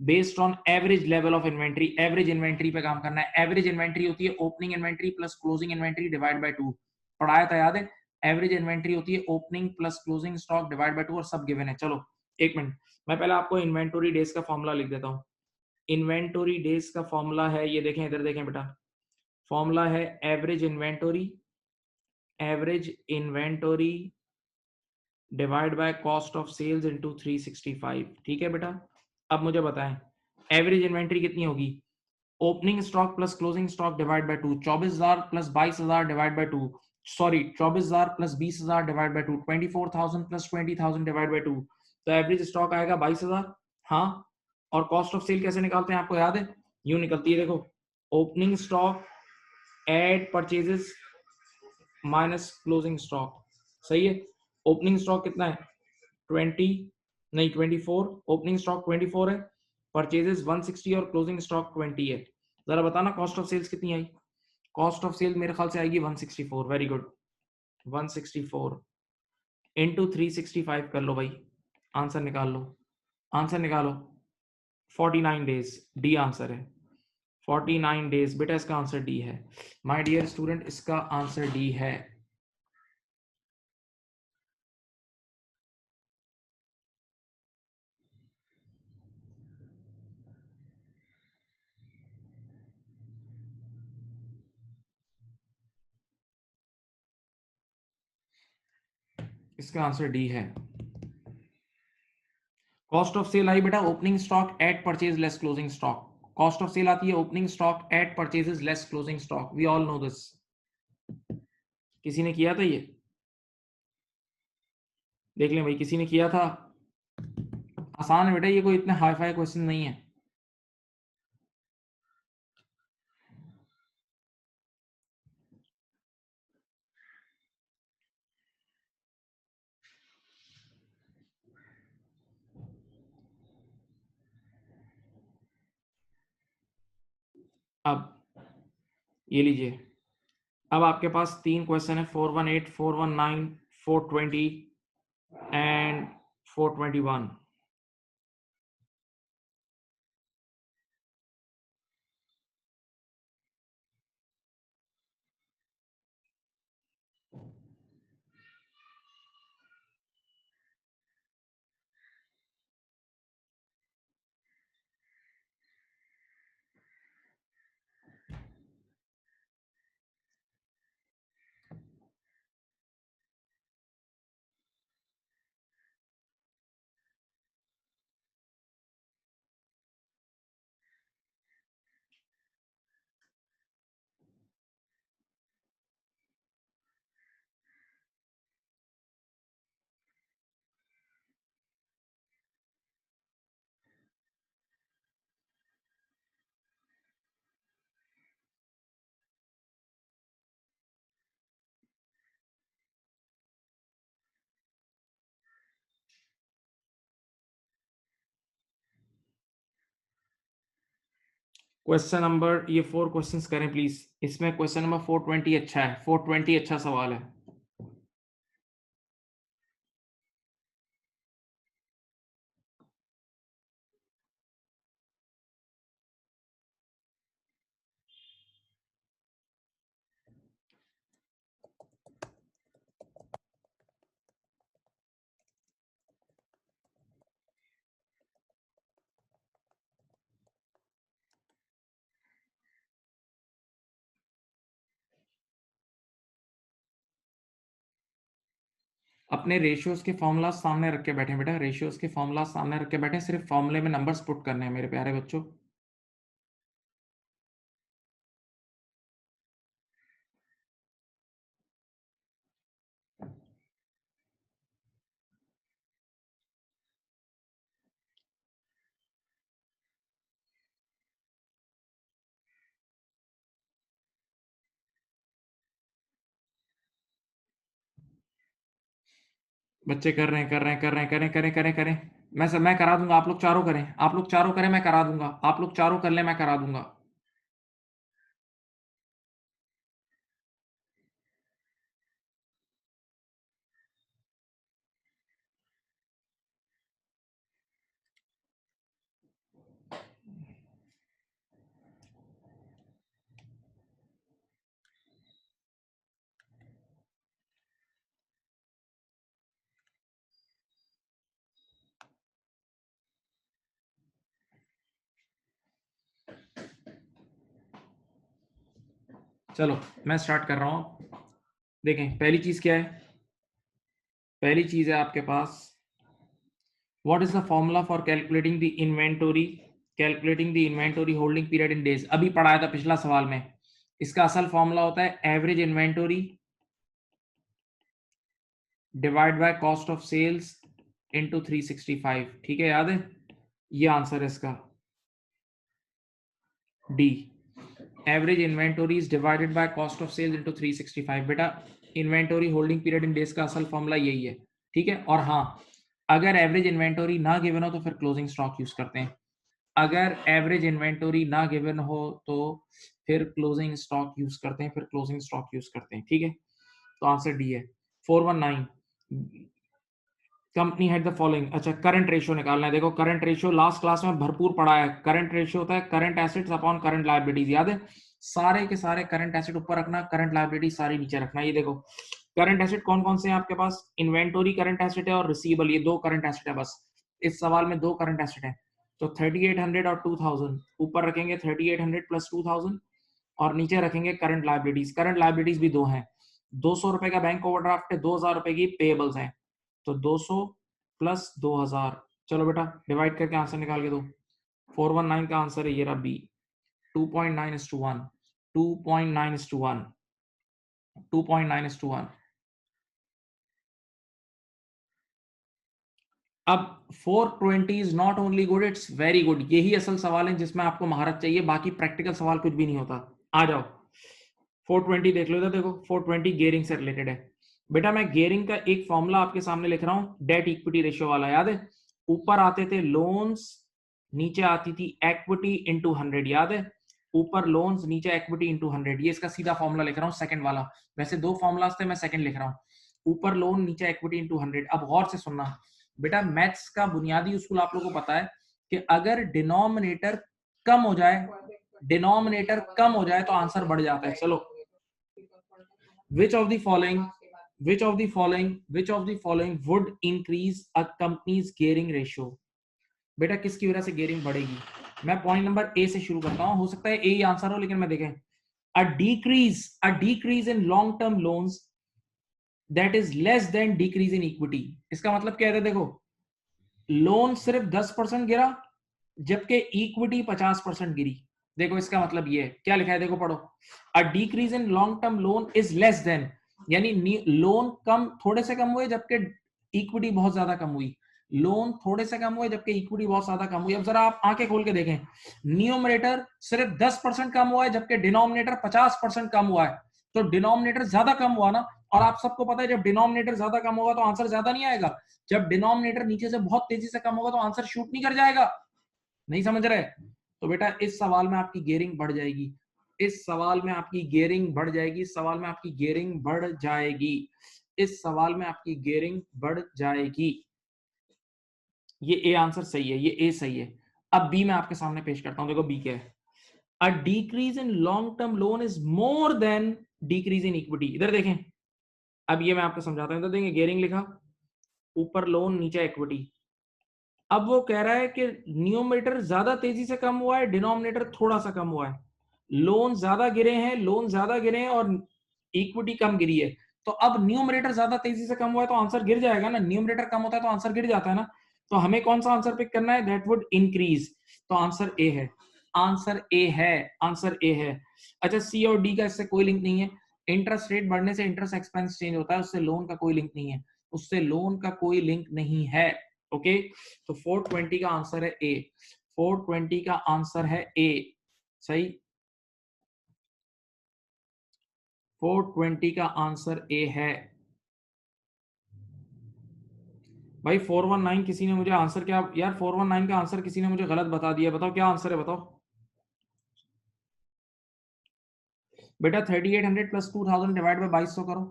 based on average level of inventory. Average inventory पे काम करना है। एवरेज इन्वेंट्री होती है opening inventory plus closing inventory divide by 2, पढ़ाया था याद है। एवरेज इन्वेंट्री होती है opening plus closing stock divide by 2 और सब गिवन है। चलो एक मिनट, मैं पहले आपको इन्वेंटरी डेज का फॉर्मूला लिख देता हूँ। इन्वेंटरी डेज का फॉर्मूला है, ये देखें इधर देखें बेटा, फॉर्मूला है average inventory divide by cost of sales into 365। ठीक है बेटा, अब मुझे बताएं एवरेज इन्वेंट्री कितनी होगी, opening stock plus closing stock divide by 2, 24,000 plus 22,000 divide by 2, sorry 24,000 plus 20,000 divide by 2, 24,000 plus 20,000 divide by 2, तो एवरेज स्टॉक आएगा 22,000। हाँ, और कॉस्ट ऑफ सेल कैसे निकालते हैं आपको याद है, यूं निकलती है देखो, opening stock add purchases minus closing stock. सही है, ओपनिंग स्टॉक कितना है 20, नहीं 24, ओपनिंग स्टॉक 24 है, परचेजेस 160 और क्लोजिंग स्टॉक 20 है। जरा बताना कॉस्ट ऑफ सेल्स कितनी आई, कॉस्ट ऑफ सेल मेरे ख्याल से आएगी 164। वेरी गुड, 164 इंटू 365 कर लो भाई, आंसर निकाल लो, आंसर निकालो, 49 डेज, डी आंसर है 49 डेज। बेटा इसका आंसर डी है माय डियर स्टूडेंट, इसका आंसर डी है। इसका आंसर डी है। कॉस्ट ऑफ सेल आई बेटा opening stock add purchase less closing stock, cost of sale आती है opening stock add purchases less closing stock, we all know this. किसी ने किया था ये, देख लें भाई किसी ने किया था, आसान है बेटा, ये कोई इतने हाई फाई क्वेश्चन नहीं है। अब ये लीजिए, अब आपके पास तीन क्वेश्चन है, 418, 419, 420 एंड 421। क्वेश्चन नंबर, ये 4 क्वेश्चंस करें प्लीज, इसमें क्वेश्चन नंबर 420 अच्छा है, 420 अच्छा सवाल है। अपने रेशियोज के फॉर्मूला सामने रख के बैठे बेटा, रेशियोज के फॉर्मूला सामने रख के बैठे, सिर्फ फॉर्मूले में नंबर्स पुट करने हैं मेरे प्यारे बच्चों। बच्चे कर रहे हैं, कर रहे हैं, कर रहे हैं, करें करें करें करें। मैं करा दूंगा, आप लोग चारों करें, आप लोग चारों करें, मैं करा दूंगा, आप लोग चारों कर ले, मैं करा दूंगा। चलो मैं स्टार्ट कर रहा हूं। देखें पहली चीज क्या है, पहली चीज है आपके पास, what is the formula for calculating the inventory, calculating the inventory holding period in days. अभी पढ़ाया था पिछला सवाल में। इसका असल फॉर्मूला होता है average inventory divide by cost of sales into 365। ठीक है, याद है? ये आंसर है इसका, D. Average inventory is divided by cost of sales into 365। बेटा inventory holding period in days का असल फॉर्मूला यही है। ठीक है, और हाँ, अगर एवरेज इन्वेंटोरी ना गिवन हो तो फिर क्लोजिंग स्टॉक यूज करते हैं। अगर एवरेज इन्वेंटोरी ना गिवन हो तो फिर क्लोजिंग स्टॉक यूज करते हैं, फिर क्लोजिंग स्टॉक यूज करते हैं। ठीक है, तो आंसर डी है। 419, कंपनी हैड द फॉलोइंग। अच्छा, करंट रेशियो निकालना है। देखो करंट रेशियो लास्ट क्लास में भरपूर पढ़ा है। करंट रेशियो होता है current assets upon current liabilities, याद है? सारे के सारे करंट एसेट ऊपर रखना, करंट लायबिलिटी सारी नीचे रखना। ये देखो करंट एसेट कौन कौन से हैं आपके पास, इन्वेंटोरी करंट एसेट है और रिसीवेबल, ये दो करंट एसेट है बस। इस सवाल में दो करंट एसेट है, तो 3800 और 2000 ऊपर रखेंगे, 3800 प्लस 2000, और नीचे रखेंगे करंट लायबिलिटीज। करंट लायबिलिटीज भी दो हैं, 200 रुपए का बैंक ओवरड्राफ्ट है, 2000 रुपए की पेएबल्स हैं, तो 200 प्लस 2000। चलो बेटा डिवाइड करके आंसर निकाल के दो। 419 का आंसर है ये रहा बी। 2.9:1, 2.9:1, 2.9:1। अब 420 is not only good, it's very good. यही असल सवाल है जिसमें आपको महारत चाहिए, बाकी प्रैक्टिकल सवाल कुछ भी नहीं होता। आ जाओ 420 देख लो इधर, देखो 420 गियरिंग से रिलेटेड है। बेटा मैं गियरिंग का एक फॉर्मूला आपके सामने लिख रहा हूं, डेट इक्विटी रेशियो वाला, याद है? ऊपर आते थे लोन्स, नीचे आती थी इक्विटी इंटू 100, याद है? ऊपर लोन्स नीचे इक्विटी इंटू 100, ये इसका सीधा फॉर्मूला लिख रहा हूँ, सेकंड वाला। वैसे दो फॉर्मूलाज थे, मैं सेकंड लिख रहा हूँ। ऊपर लोन नीचे इक्विटी इंटू 100। अब गौर से सुनना बेटा, मैथ्स का बुनियादी उसूल आप लोगों को पता है कि अगर डिनोमिनेटर कम हो जाए, डिनोमिनेटर कम हो जाए तो आंसर बढ़ जाता है। चलो, which of the following, which of the following would increase a company's gearing ratio? बेटा किसकी वजह से gearing बढ़ेगी? मैं पॉइंट नंबर ए से शुरू करता हूं, हो सकता है ए ही आंसर हो, लेकिन मैं देखें, a decrease in long term loans that is less than decrease in equity। इसका मतलब क्या है? देखो लोन सिर्फ 10% गिरा जबकि इक्विटी 50% गिरी। देखो इसका मतलब ये है, क्या लिखा है देखो पढ़ो, a decrease in long term loan is less than, यानी लोन कम, थोड़े से कम हुए जबकि इक्विटी बहुत ज्यादा कम हुई। लोन थोड़े से कम हुए जबकि इक्विटी बहुत ज्यादा कम हुई। अब जरा आप आंखें खोल के देखें, न्यूमरेटर सिर्फ 10% कम हुआ है जबकि डिनोमिनेटर 50% कम हुआ है, तो डिनोमिनेटर ज्यादा कम हुआ ना। और आप सबको पता है जब डिनोमिनेटर ज्यादा कम होगा तो आंसर ज्यादा नहीं आएगा, जब डिनोमिनेटर नीचे से बहुत तेजी से कम होगा तो आंसर शूट नहीं कर जाएगा। नहीं समझ रहे? तो बेटा इस सवाल में आपकी गियरिंग बढ़ जाएगी, इस सवाल में आपकी गियरिंग बढ़ जाएगी, इस सवाल में आपकी गियरिंग बढ़ जाएगी, इस सवाल में आपकी गियरिंग बढ़ जाएगी। ये ए आंसर सही है, ये ए सही है। अब बी मैं आपके सामने पेश करता हूं, देखो बी क्या है। A decrease in long term loan is more than decrease in equity. इधर देखें, अब ये मैं आपको समझाता हूं। इधर देखें, गियरिंग लिखा, ऊपर लोन नीचे इक्विटी। अब वो कह रहा है कि न्यूमरेटर ज्यादा तेजी से कम हुआ है, डिनोमिनेटर थोड़ा सा कम हुआ है। लोन ज्यादा गिरे हैं, लोन ज्यादा गिरे हैं और इक्विटी कम गिरी है, तो अब न्यूमरेटर ज्यादा तेजी से कम हुआ है तो आंसर गिर जाएगा ना, न्यूमरेटर कम होता है तो आंसर गिर जाता है ना। तो हमें कौन सा आंसर पिक करना है, दैट वुड इंक्रीज। तो आंसर ए है, आंसर ए है, आंसर ए है। अच्छा, सी और डी का इससे कोई लिंक नहीं है। इंटरेस्ट रेट बढ़ने से इंटरेस्ट एक्सपेंस चेंज होता है, उससे लोन का कोई लिंक नहीं है, उससे लोन का कोई लिंक नहीं है। ओके, तो 420 का आंसर है ए, 420 का आंसर है ए, सही। 420 का आंसर ए है भाई। 419 किसी ने मुझे आंसर क्या यार, 419 का आंसर किसी ने मुझे गलत बता दिया, बताओ क्या आंसर है, बताओ बेटा। 3800 प्लस 2000 डिवाइड बाई 2200 करो,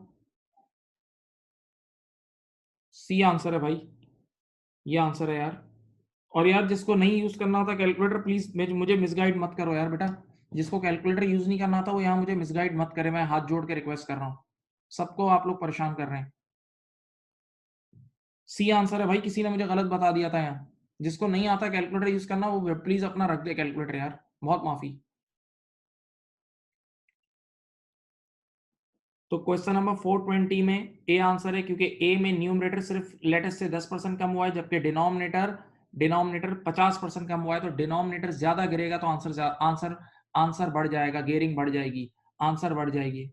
सी आंसर है भाई, ये आंसर है यार। और यार जिसको नहीं यूज करना होता कैलकुलेटर, प्लीज मुझे मिसगाइड मत करो यार बेटा। जिसको कैलकुलेटर यूज नहीं करना था वो यहाँ मुझे मिसगाइड मत करे, मैं हाथ जोड़ के रिक्वेस्ट कर रहा हूँ। सबको आप लोग परेशान कर रहे हैं। सी आंसर है भाई, किसी ने मुझे गलत बता दिया था यहाँ। जिसको नहीं आता कैलकुलेटर यूज करना वो प्लीज अपना रख दे कैलकुलेटर यार, बहुत माफी। तो क्वेश्चन नंबर 420 में ए आंसर है, क्योंकि ए में न्यूमरेटर सिर्फ लेटेस्ट से 10% कम हुआ है, जबकि डिनोमिनेटर डिनोमिनेटर 50% कम हुआ है। तो डिनोमिनेटर ज्यादा गिरेगा तो आंसर आंसर आंसर बढ़ जाएगा, गेयरिंग बढ़ जाएगी, आंसर बढ़ जाएगी।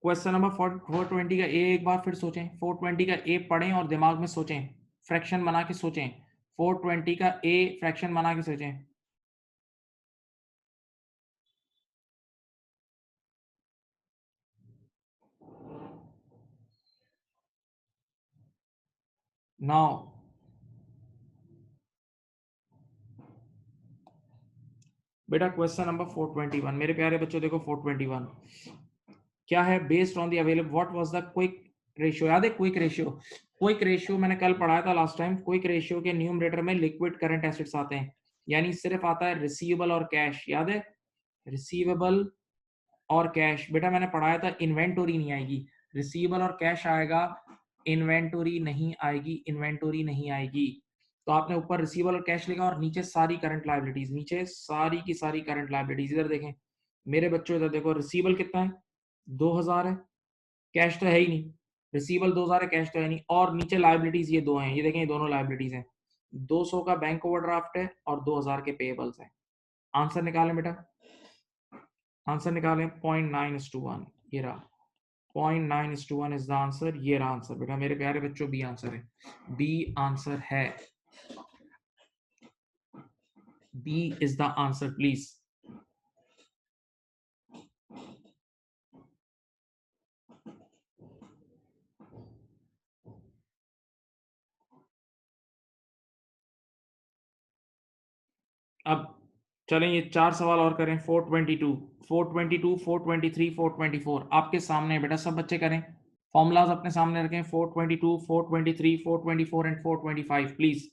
क्वेश्चन नंबर 420 का ए एक बार फिर सोचें, 420 का ए पढ़ें और दिमाग में सोचें, फ्रैक्शन बना के सोचें। 420 का ए फ्रैक्शन बना के सोचें। नाउ बेटा क्वेश्चन नंबर 421, मेरे प्यारे बच्चों देखो 421 क्या है, based on the available what was the quick ratio. याद है क्विक रेशियो, क्विक रेशियो मैंने कल पढ़ाया था लास्ट टाइम। क्विक रेशियो के न्यूमरेटर में लिक्विड करंट एसेट्स आते हैं, यानी सिर्फ आता है रिसीवेबल और कैश। याद है, रिसीवेबल और कैश। बेटा मैंने पढ़ाया था इन्वेंटोरी नहीं आएगी, रिसीवेबल और कैश आएगा, इन्वेंटोरी नहीं आएगी, इन्वेंटोरी नहीं आएगी। तो आपने ऊपर रिसीवेबल और कैश लिखा और नीचे सारी करंट लायबिलिटीज, नीचे सारी की सारी करंट लायबिलिटीज। इधर देखें मेरे बच्चों, इधर देखो रिसीवेबल कितना है, 2000 है, कैश तो है ही नहीं। रिसीवेबल 2000 है, कैश तो है नहीं, और नीचे लायबिलिटीज ये दो हैं, ये देखें ये दोनों लायबिलिटीज हैं। 200 का बैंक ओवरड्राफ्ट है और 2000 के पेएबल्स हैं। आंसर निकालें बेटा, आंसर निकालें। 0.9:1 ये रहा, 0.9:1 इज द आंसर, ये रहा आंसर बेटा मेरे प्यारे बच्चों, बी आंसर है, बी आंसर है, B is the answer please. अब चलें ये चार सवाल और करें। 422, 422, 423, 424 आपके सामने है बेटा, सब बच्चे करें, फॉर्मूलाज अपने सामने रखें। 422, 423, 424 and 425 please.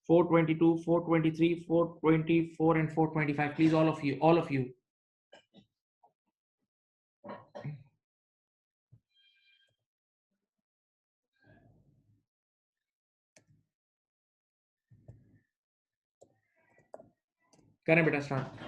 422, 423, 424 and 425 please, all of you, all of you करें बेटा स्टार्ट।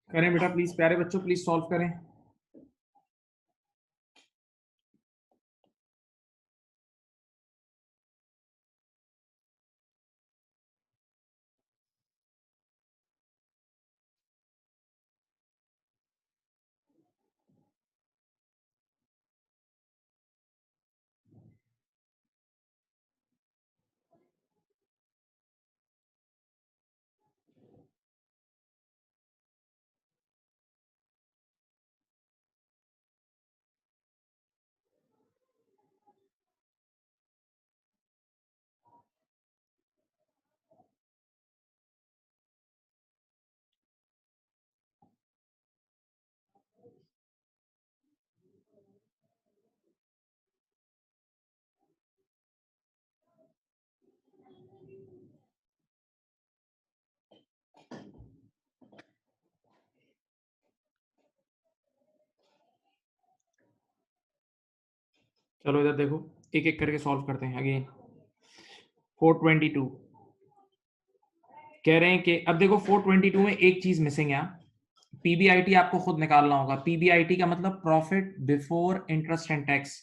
करें बेटा प्लीज, प्यारे बच्चों प्लीज सॉल्व करें। चलो इधर देखो, एक एक करके सॉल्व करते हैं। अगेन 422 कह रहे हैं कि अब देखो 422 में एक चीज मिसिंग है। पीबीआईटी आपको खुद निकालना होगा। पीबीआईटी का मतलब profit before interest and tax.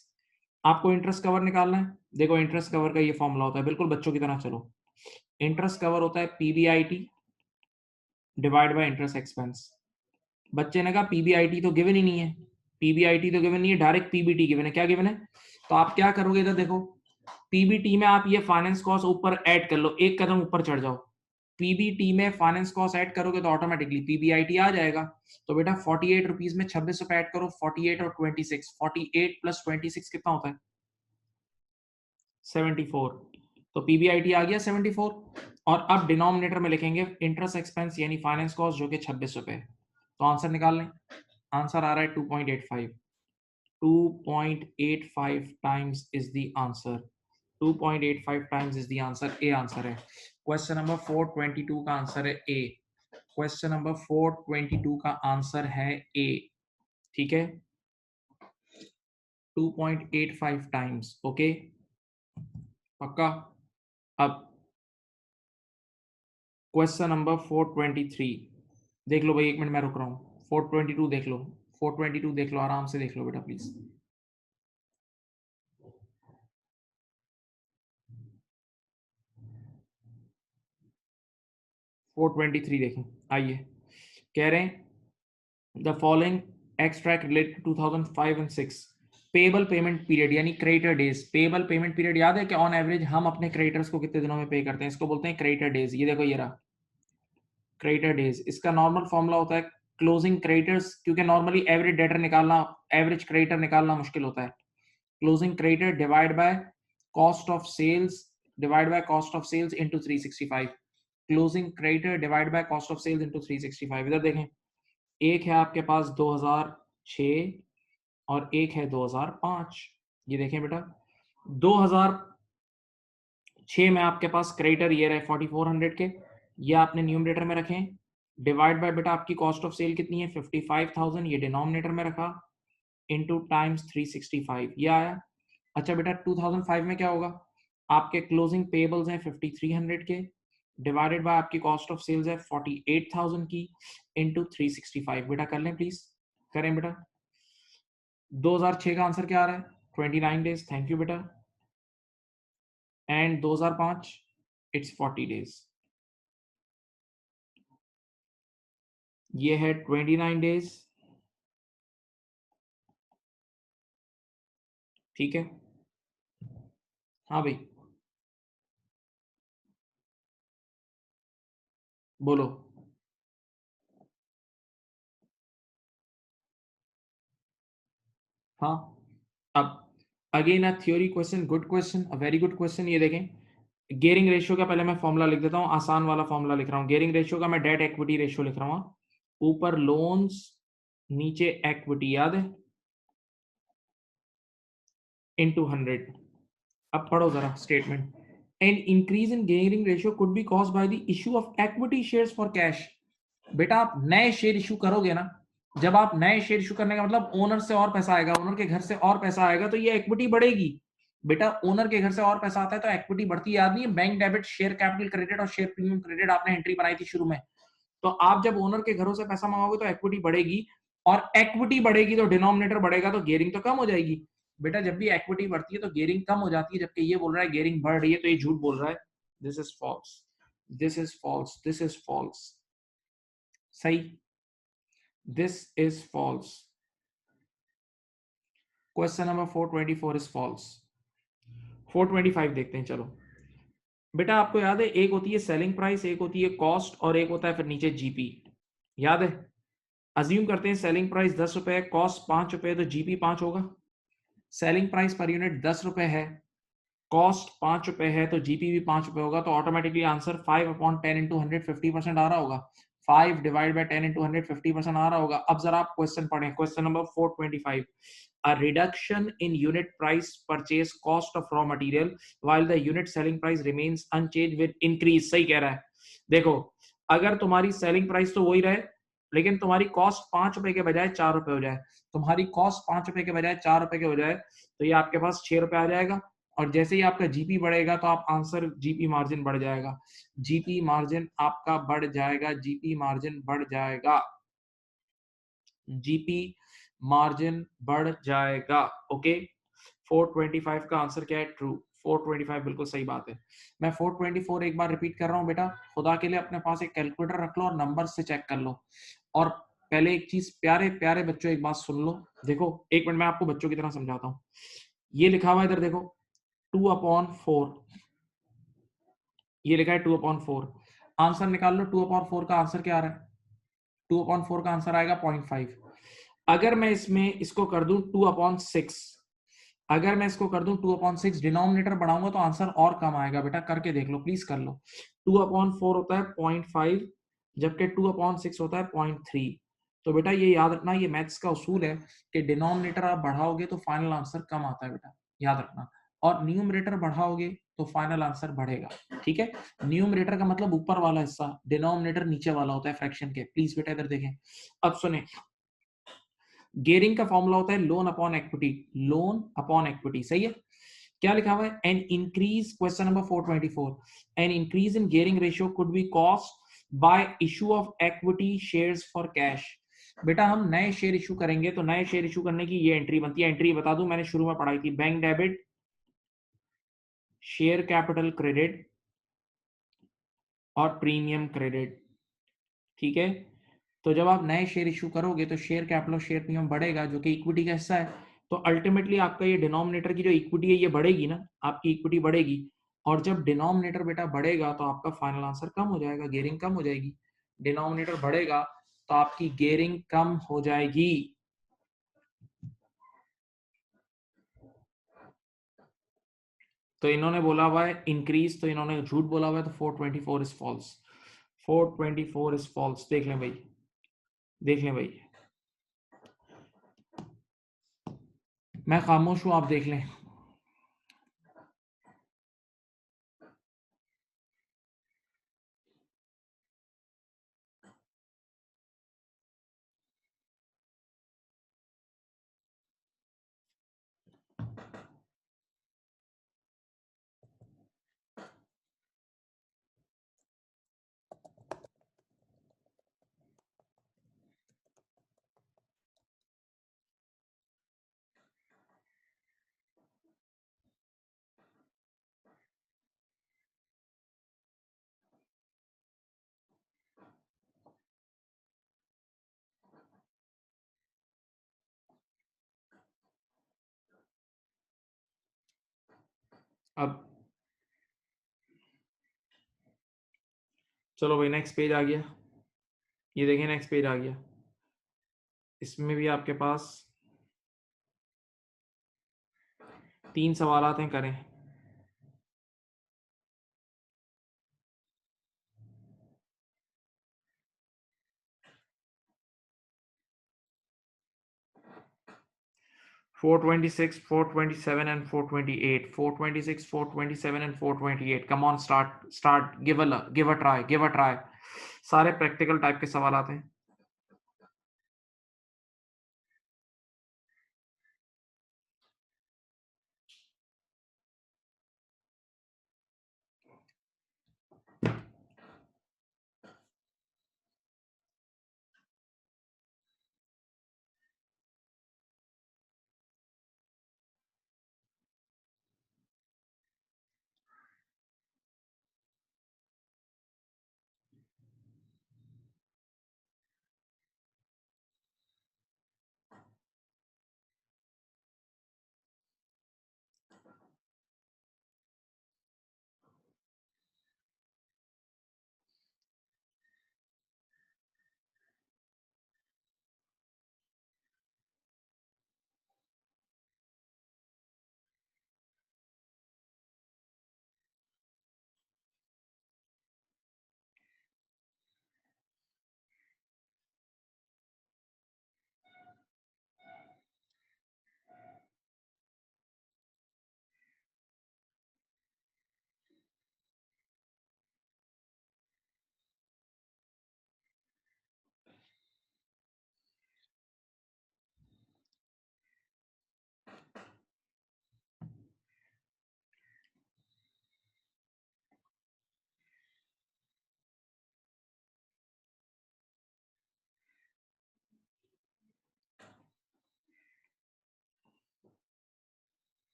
आपको इंटरेस्ट कवर निकालना है। देखो इंटरेस्ट कवर का ये फॉर्मूला होता है, बिल्कुल बच्चों की तरह चलो। इंटरेस्ट कवर होता है PBIT divide by interest expense. बच्चे ने कहा पीबीआईटी तो गिवन ही नहीं है, पीबीआईटी तो गिवन नहीं है, डायरेक्ट पीबीटी गिवन है। क्या गिवन है? तो आप क्या करोगे, इधर देखो पीबीटी में आप ये फाइनेंस कॉस्ट ऊपर ऐड कर लो, एक कदम ऊपर चढ़ जाओ। पीबीटी में फाइनेंस कॉस्ट ऐड करोगे तो ऑटोमेटिकली पीबीआईटी आ जाएगा। तो बेटा 48 रुपीज में 26 रुपए ऐड करो, 48 और 26, 48 प्लस 26 कितना होता है? 74। तो पीबीआईटी आ गया 74। और अब डिनोमिनेटर में लिखेंगे इंटरेस्ट एक्सपेंस यानी फाइनेंस कॉस्ट जो कि 26 रुपए। तो आंसर निकाल लें। आंसर आ रहा है 2.85। 2.85 times is the answer. 2.85 times is the answer. A answer है। क्वेश्चन नंबर 422 का आंसर है ए। क्वेश्चन नंबर 422 का आंसर है ए। ठीक है, 2.85 टाइम्स। ओके, पक्का। अब क्वेश्चन नंबर 423 देख लो भाई, एक मिनट मैं रुक रहा हूँ। 422 देख लो, 422 देख लो, आराम से देख लो बेटा प्लीज। 423 देखें, आइए। कह रहे हैं the following extract related 2005 and 6 payable payment period यानी creditor days. Payable payment period याद है कि ऑन एवरेज हम अपने क्रेडिटर्स को कितने दिनों में पे करते हैं? इसको बोलते हैं क्रेडिटर डेज। ये देखो ये रहा क्रेडिटर डेज। इसका नॉर्मल फॉर्मूला होता है क्लोजिंग क्रेडिटर्स, क्योंकि नॉर्मली एवरेज डेटर निकालना, एवरेज क्रेडिटर निकालना मुश्किल होता है। Closing creditor divide by cost of sales, divide by cost of sales into 365। Closing creditor divide by cost of sales into 365। इधर देखें, एक है आपके पास 2006 और एक है 2005। ये देखें बेटा, 2006 में आपके पास क्रेडिटर ये रहे 4400 के, ये आपने न्यूमरेटर में रखें। डिवाइड बाय बेटा आपकी कॉस्ट ऑफ सेल कितनी है 55,000, ये डिनोमिनेटर में रखा, इनटू टाइम्स 365, ये आया। अच्छा बेटा 2005 में क्या होगा? आपके क्लोजिंग पेबल्स हैं 5300 के, डिवाइडेड बाय आपकी कॉस्ट ऑफ सेल्स है 48,000 की, इनटू 365। बेटा कर लें प्लीज, करें बेटा। 2006 का आंसर क्या आ रहा है? 29 डेज। थैंक यू बेटा। And 2005 it's 40 days. ये है 29 डेज। ठीक है, हाँ भाई बोलो। हाँ, अब again a theory question, good question, a very good question. ये देखें, गेयरिंग रेशियो का पहले मैं फॉर्मूला लिख देता हूँ, आसान वाला फॉर्मूला लिख रहा हूँ। गेयरिंग रेशियो का मैं डेट इक्विटी रेशियो लिख रहा हूँ। ऊपर लोन्स, नीचे इक्विटी, याद है, इनटू 100। अब पढ़ो जरा statement. An increase in gearing ratio could be caused by the issue of equity shares for cash. बेटा आप नए शेयर इशू करोगे ना, जब आप नए शेयर इशू करने का मतलब ओनर से और पैसा आएगा, ओनर के घर से और पैसा आएगा, तो ये इक्विटी बढ़ेगी। बेटा ओनर के घर से और पैसा आता है तो इक्विटी बढ़ती है। याद नहीं है bank debit share capital credit और शेयर प्रीमियम क्रेडिट आपने एंट्री बनाई थी शुरू में? तो आप जब ओनर के घरों से पैसा मंगाओगे तो इक्विटी बढ़ेगी, और इक्विटी बढ़ेगी तो डिनोमिनेटर बढ़ेगा, तो गियरिंग तो कम हो जाएगी। बेटा जब भी इक्विटी बढ़ती है तो गियरिंग कम हो जाती है, जबकि ये बोल रहा है गियरिंग बढ़ रही है, तो ये झूठ बोल रहा है। This is false, this is false, this is false. सही, this is false. Question number 424 is false. 425 देखते हैं, चलो। बेटा आपको याद है एक होती है सेलिंग प्राइस, एक होती है कॉस्ट, और एक होता है फिर नीचे जीपी, याद है? अज्यूम करते हैं सेलिंग प्राइस 10 रुपए है, कॉस्ट 5 रुपए, तो जीपी 5 होगा। सेलिंग प्राइस पर यूनिट 10 रुपए है, कॉस्ट 5 रुपए है, तो जीपी भी 5 रुपए होगा, तो ऑटोमेटिकली आंसर 5/10 इंटू 100 50% आ रहा होगा। 5 डिवाइड बाय 10 इंटू 100 50% आ रहा होगा। अब जरा आप क्वेश्चन पढ़ें, question number 425। A reduction in unit price purchase cost of raw material while the unit selling price remains unchanged with increase। सही कह रहा है। देखो, अगर तुम्हारी सेलिंग प्राइस तो वही रहे, लेकिन तुम्हारी कॉस्ट 5 रुपए के बजाय 4 रुपए हो जाए, तुम्हारी कॉस्ट 5 रुपए के बजाय 4 रुपए के हो जाए, तो ये आपके पास 6 रुपए आ जाएगा। और जैसे ही आपका जीपी बढ़ेगा तो आप आंसर जीपी मार्जिन बढ़ जाएगा, जीपी मार्जिन आपका बढ़ जाएगा, जीपी मार्जिन बढ़ जाएगा, जीपी मार्जिन बढ़ जाएगा। ओके, 425 का आंसर क्या है? ट्रू। 425 बिल्कुल सही बात है। मैं 424 एक बार रिपीट कर रहा हूं बेटा, खुदा के लिए अपने पास एक कैलकुलेटर रख लो और नंबर से चेक कर लो। और पहले एक चीज, प्यारे प्यारे बच्चों एक बात सुन लो। देखो एक मिनट, मैं आपको बच्चों की तरह समझाता हूँ। ये लिखा हुआ है इधर देखो, 2/4, ये लिखा है 2/4। आंसर निकाल लो, 2/4 का आंसर क्या आ रहा है? 2/4 का आंसर आएगा 0.5। अगर मैं इसमें इसको कर दूं 2/6, अगर मैं इसको कर दूं 2/6, डिनोमिनेटर बढ़ाऊंगा तो आंसर और कम आएगा। बेटा करके देख लो, प्लीज कर लो। 2/4 होता है 0.5, जबकि 2/6 होता है 0.3। तो बेटा ये याद रखना, ये मैथ्स का उसूल है कि डिनोमिनेटर आप बढ़ाओगे तो फाइनल आंसर कम आता है बेटा, याद रखना। और न्यूमरेटर बढ़ाओगे तो फाइनल आंसर बढ़ेगा। ठीक है, न्यूमरेटर का मतलब ऊपर वाला हिस्सा, डिनोमिनेटर नीचे वाला होता है फ्रैक्शन के। प्लीज बेटा इधर देखें। अब सुने, गियरिंग का फॉर्मूला होता है loan upon equity, loan upon equity. सही है? क्या लिखा हुआ है? An increase, question number 424, an increase in gearing ratio could be caused by issue of equity shares for cash. बेटा हम नए शेयर इशू करेंगे, तो नए शेयर इशू करने की ये एंट्री बनती है। एंट्री बता दूं, मैंने शुरू में पढ़ाई थी, bank debit, share capital credit और प्रीमियम क्रेडिट। ठीक है, तो जब आप नए शेयर इशू करोगे तो शेयर कैपिटल, शेयर प्रीमियम बढ़ेगा, जो कि इक्विटी का हिस्सा है। तो अल्टीमेटली आपका ये डिनोमिनेटर की जो इक्विटी है ये बढ़ेगी ना, आपकी इक्विटी बढ़ेगी। और जब डिनोमिनेटर बेटा बढ़ेगा तो आपका फाइनल आंसर कम हो जाएगा, गियरिंग कम हो जाएगी। डिनोमिनेटर बढ़ेगा तो आपकी गियरिंग कम हो जाएगी। तो इन्होंने बोला हुआ है इंक्रीज, तो इन्होंने झूठ बोला हुआ है, तो 424 इज फॉल्स। 424 is false. देख लें भाई, देख लें भाई, मैं खामोश हूं, आप देख लें। अब चलो भाई, नेक्स्ट पेज आ गया। ये देखिए नेक्स्ट पेज आ गया। इसमें भी आपके पास 3 सवालात हैं, करें। Four 26, 427 and 428, 426, 427 and 428। Come on, start, give a try, give a try. सारे प्रैक्टिकल टाइप के सवाल आते हैं।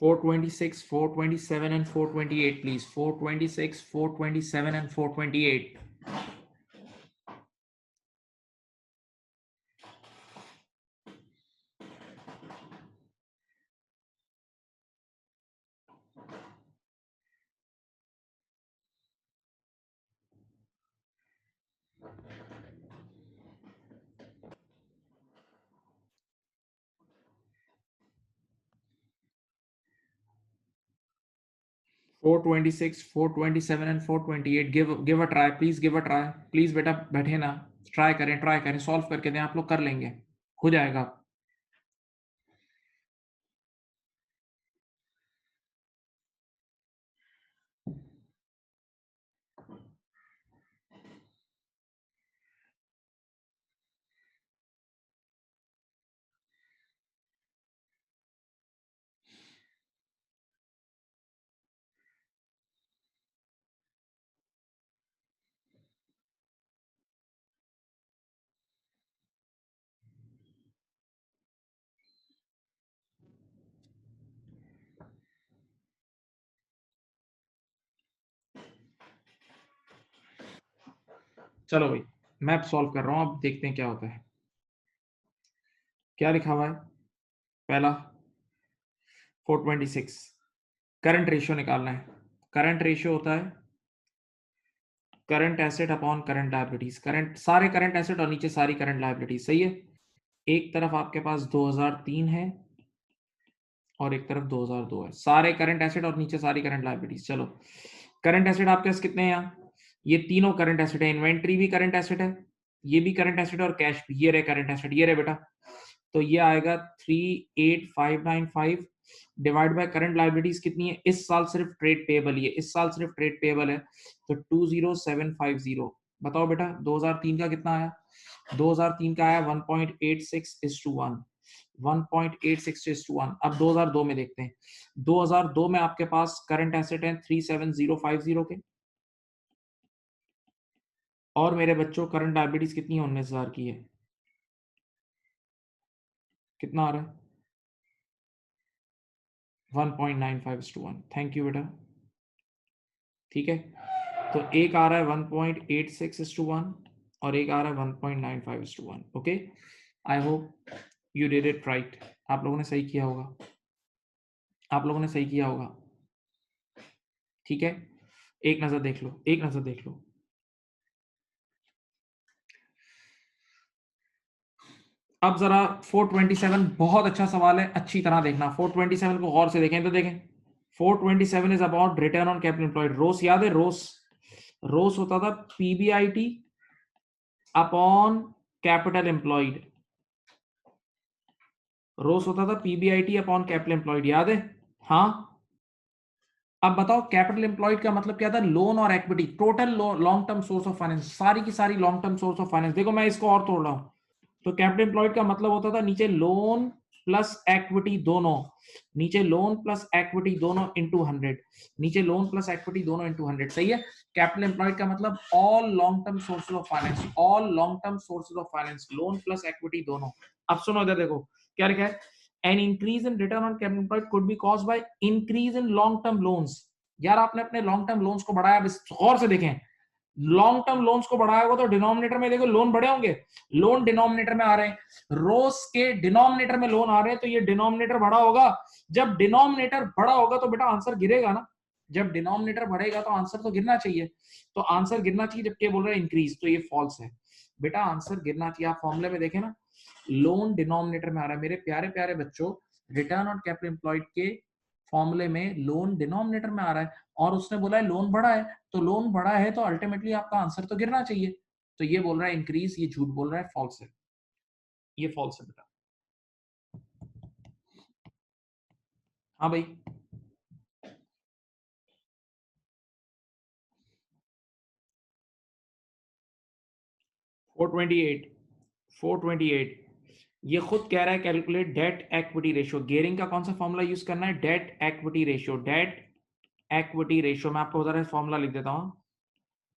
426, 427 and 428 please. 426, 427 and 428. Four 426, 427 and 428. give a try, please give a try. please बेटा बैठे ना, ट्राई करें, सॉल्व करके दें, आप लोग कर लेंगे, हो जाएगा. चलो भाई, मैं सॉल्व कर रहा हूं, अब देखते हैं क्या होता है. क्या लिखा हुआ है? पहला 426 करंट रेशियो निकालना है. करंट रेशियो होता है current asset upon current liabilities. Current, सारे करंट एसेट और नीचे सारी करंट लायबिलिटीज. सही है. एक तरफ आपके पास 2003 है और एक तरफ 2002 है. सारे करंट एसेट और नीचे सारी करंट लायबिलिटीज. चलो, करंट एसेट आपके पास कितने हैं यहाँ? ये तीनों करंट एसेट है. इन्वेंट्री भी करंट एसेट है, ये भी करंट एसेट है, और कैश भी. ये रहे करंट एसेट, ये रहे बेटा. तो ये आएगा 38595 डिवाइड बाय करंट लायबिलिटीज कितनी है? इस साल सिर्फ ट्रेड पेएबल ही है, इस साल सिर्फ ट्रेड पेएबल है, तो 20750. बताओ बेटा 2003 का कितना आया? 2003 का आया 1.86:1. 1.86:1. अब 2002 में देखते हैं. 2002 में आपके पास करंट एसेट है 37050 के, और मेरे बच्चों करंट लायबिलिटीज कितनी है? 19,000 की है. कितना आ रहा है? 1.95:1. थैंक यू बेटा. ठीक है, तो एक आ रहा है 1.86:1 और एक आ रहा है 1.95:1. Okay, I hope you did it right. आप लोगों ने सही किया होगा, आप लोगों ने सही किया होगा. ठीक है, एक नजर देख लो, एक नजर देख लो. अब जरा 427, बहुत अच्छा सवाल है, अच्छी तरह देखना. 427 को गौर से देखें तो देखें. 427 is about return on capital employed. ROCE याद है? रोस, रोस होता था PBIT upon capital employed. ROCE होता था पीबीआईटी अपॉन कैपिटल एम्प्लॉयड, याद है? हाँ. अब बताओ कैपिटल एम्प्लॉयड का मतलब क्या था? लोन और equity, total long term source of finance, सारी की सारी long term source of finance. देखो मैं इसको और तोड़ रहा हूं. तो कैपिटल एम्प्लॉयड का मतलब होता था नीचे लोन प्लस इक्विटी दोनों, नीचे लोन प्लस इक्विटी दोनों इंटू 100, नीचे लोन प्लस इक्विटी दोनों इंटू 100. सही है. कैपिटल एम्प्लॉयड का मतलब all long term sources of finance, all long term sources of finance, loan plus equity दोनों. अब सुनो इधर देखो क्या लिखा है. An increase in return on capital employed could be caused by increase in long term loans. यार आपने अपने लॉन्ग टर्म लोन्स को बढ़ाया, गौर से देखें. लॉन्ग टर्म लोन्स को बढ़ाया होगा तो डिनोमिनेटर में देखो लोन बढ़े होंगे, लोन डिनोमिनेटर में आ रहे हैं. रोस के डिनोमिनेटर में लोन आ रहे हैं, तो ये डिनोमिनेटर बढ़ा होगा. जब डिनोमिनेटर बढ़ा होगा तो बेटा आंसर गिरेगा ना. जब डिनोमिनेटर बढ़ेगा तो आंसर तो गिरना चाहिए. तो आंसर गिरना चाहिए, जबकि बोल रहे हैं इंक्रीज, तो ये फॉल्स है बेटा. आंसर गिरना चाहिए. आप फॉर्मूले में देखें ना, लोन डिनोमिनेटर में आ रहा है. मेरे प्यारे प्यारे बच्चों, रिटर्न ऑन कैपिटल एम्प्लॉयड के फॉर्मूले में लोन डिनोमिनेटर में आ रहा है, और उसने बोला है लोन बढ़ा है, तो लोन बढ़ा है तो अल्टीमेटली आपका आंसर तो गिरना चाहिए. तो ये बोल रहा है इंक्रीज, ये झूठ बोल रहा है, फॉल्स है, ये फॉल्स है बेटा. हाँ भाई. 428, 428 ये खुद कह रहा है calculate debt equity ratio. Gearing का कौन सा फॉर्मूला यूज करना है? Debt equity ratio. Debt equity ratio मैं आपको बता रहा फॉर्मूला लिख देता हूं.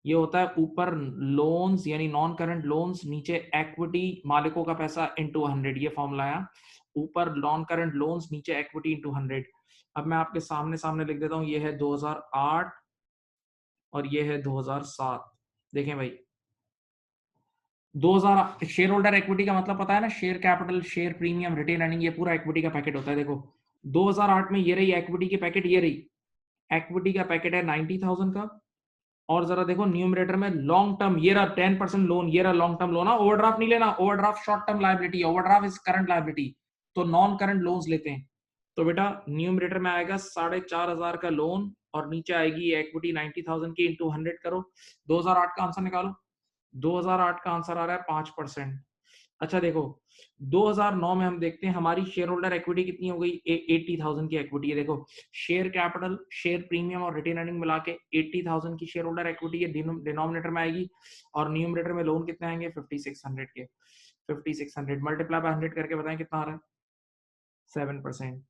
ये होता है ऊपर लोन्स यानी नॉन करंट लोन्स, नीचे इक्विटी मालिकों का पैसा इनटू 100. ये फॉर्मूला है. ऊपर नॉन करंट लोन्स, नीचे इक्विटी इनटू 100. अब मैं आपके सामने सामने लिख देता हूँ, ये है 2008 और ये है 2007। देखें भाई, 2000 शेयर होल्डर इक्विटी का मतलब पता है ना, share capital, share premium, retained earning, ये पूरा इक्विटी का पैकेट होता है। देखो 2008 में ये रही इक्विटी की पैकेट, ये रही इक्विटी का पैकेट है 90,000 का। और जरा देखो न्यूमरेटर में लॉन्ग टर्म, ये रहा 10% लोन, ये रहा लॉन्ग टर्म लोन। ओवरड्राफ्ट नहीं लेना, overdraft short term liability, overdraft is current liability, तो नॉन करंट लोन्स लेते हैं। तो बेटा न्यूमरेटर में आएगा 4,500 का लोन और नीचे आएगी इक्विटी 90,000 की, इंटू 100 करो, 2008 का आंसर निकालो। 2008 का आंसर आ रहा है 5%। अच्छा देखो 2009 में हम देखते हैं हमारी शेयर होल्डर इक्विटी कितनी हो गई, 80,000 की इक्विटी है। देखो शेयर कैपिटल, शेयर प्रीमियम और रिटेन अर्निंग मिला के 80,000 की शेयर होल्डर इक्विटी है, डिनोमिनेटर में आएगी। और न्यूमरेटर में लोन कितने आएंगे, 5600 के। 5600 मल्टीप्लाई बाय 100 करके बताएं कितना आ रहा है, 7%।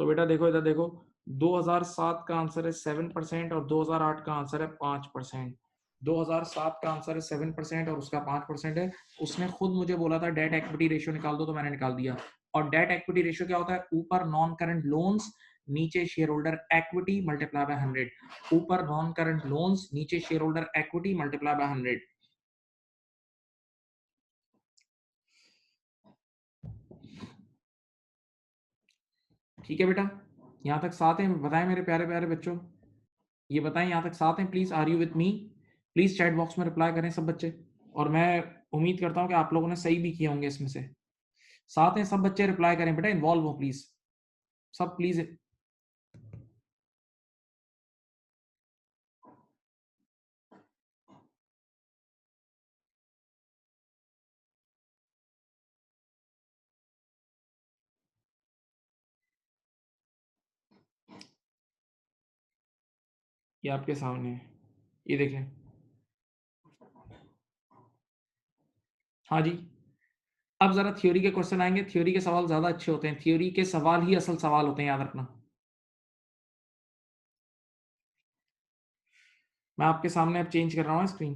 तो बेटा देखो इधर देखो, 2007 का आंसर है 7% और 2008 का आंसर है 5%। 2007 का आंसर है 7% और उसका 5% है। उसने खुद मुझे बोला था डेट इक्विटी रेशियो निकाल दो, तो मैंने निकाल दिया। और डेट इक्विटी रेशियो क्या होता है, ऊपर नॉन करंट लोन्स, नीचे share holder equity multiply by 100। ऊपर नॉन करंट लोन्स, नीचे share holder equity multiply by 100। ठीक है बेटा, यहाँ तक साथ हैं, बताएं मेरे प्यारे प्यारे बच्चों, ये बताएं यहाँ तक साथ हैं, please are you with me? Please chat box में रिप्लाई करें सब बच्चे। और मैं उम्मीद करता हूँ कि आप लोगों ने सही भी किए होंगे इसमें से। साथ हैं सब बच्चे, रिप्लाई करें बेटा, इन्वॉल्व हो प्लीज, सब प्लीज। ये आपके सामने है, ये देख लें। हाँ जी। अब जरा थ्योरी के क्वेश्चन आएंगे, थ्योरी के सवाल ज्यादा अच्छे होते हैं, थ्योरी के सवाल ही असल सवाल होते हैं, याद रखना। मैं आपके सामने अब चेंज कर रहा हूँ स्क्रीन,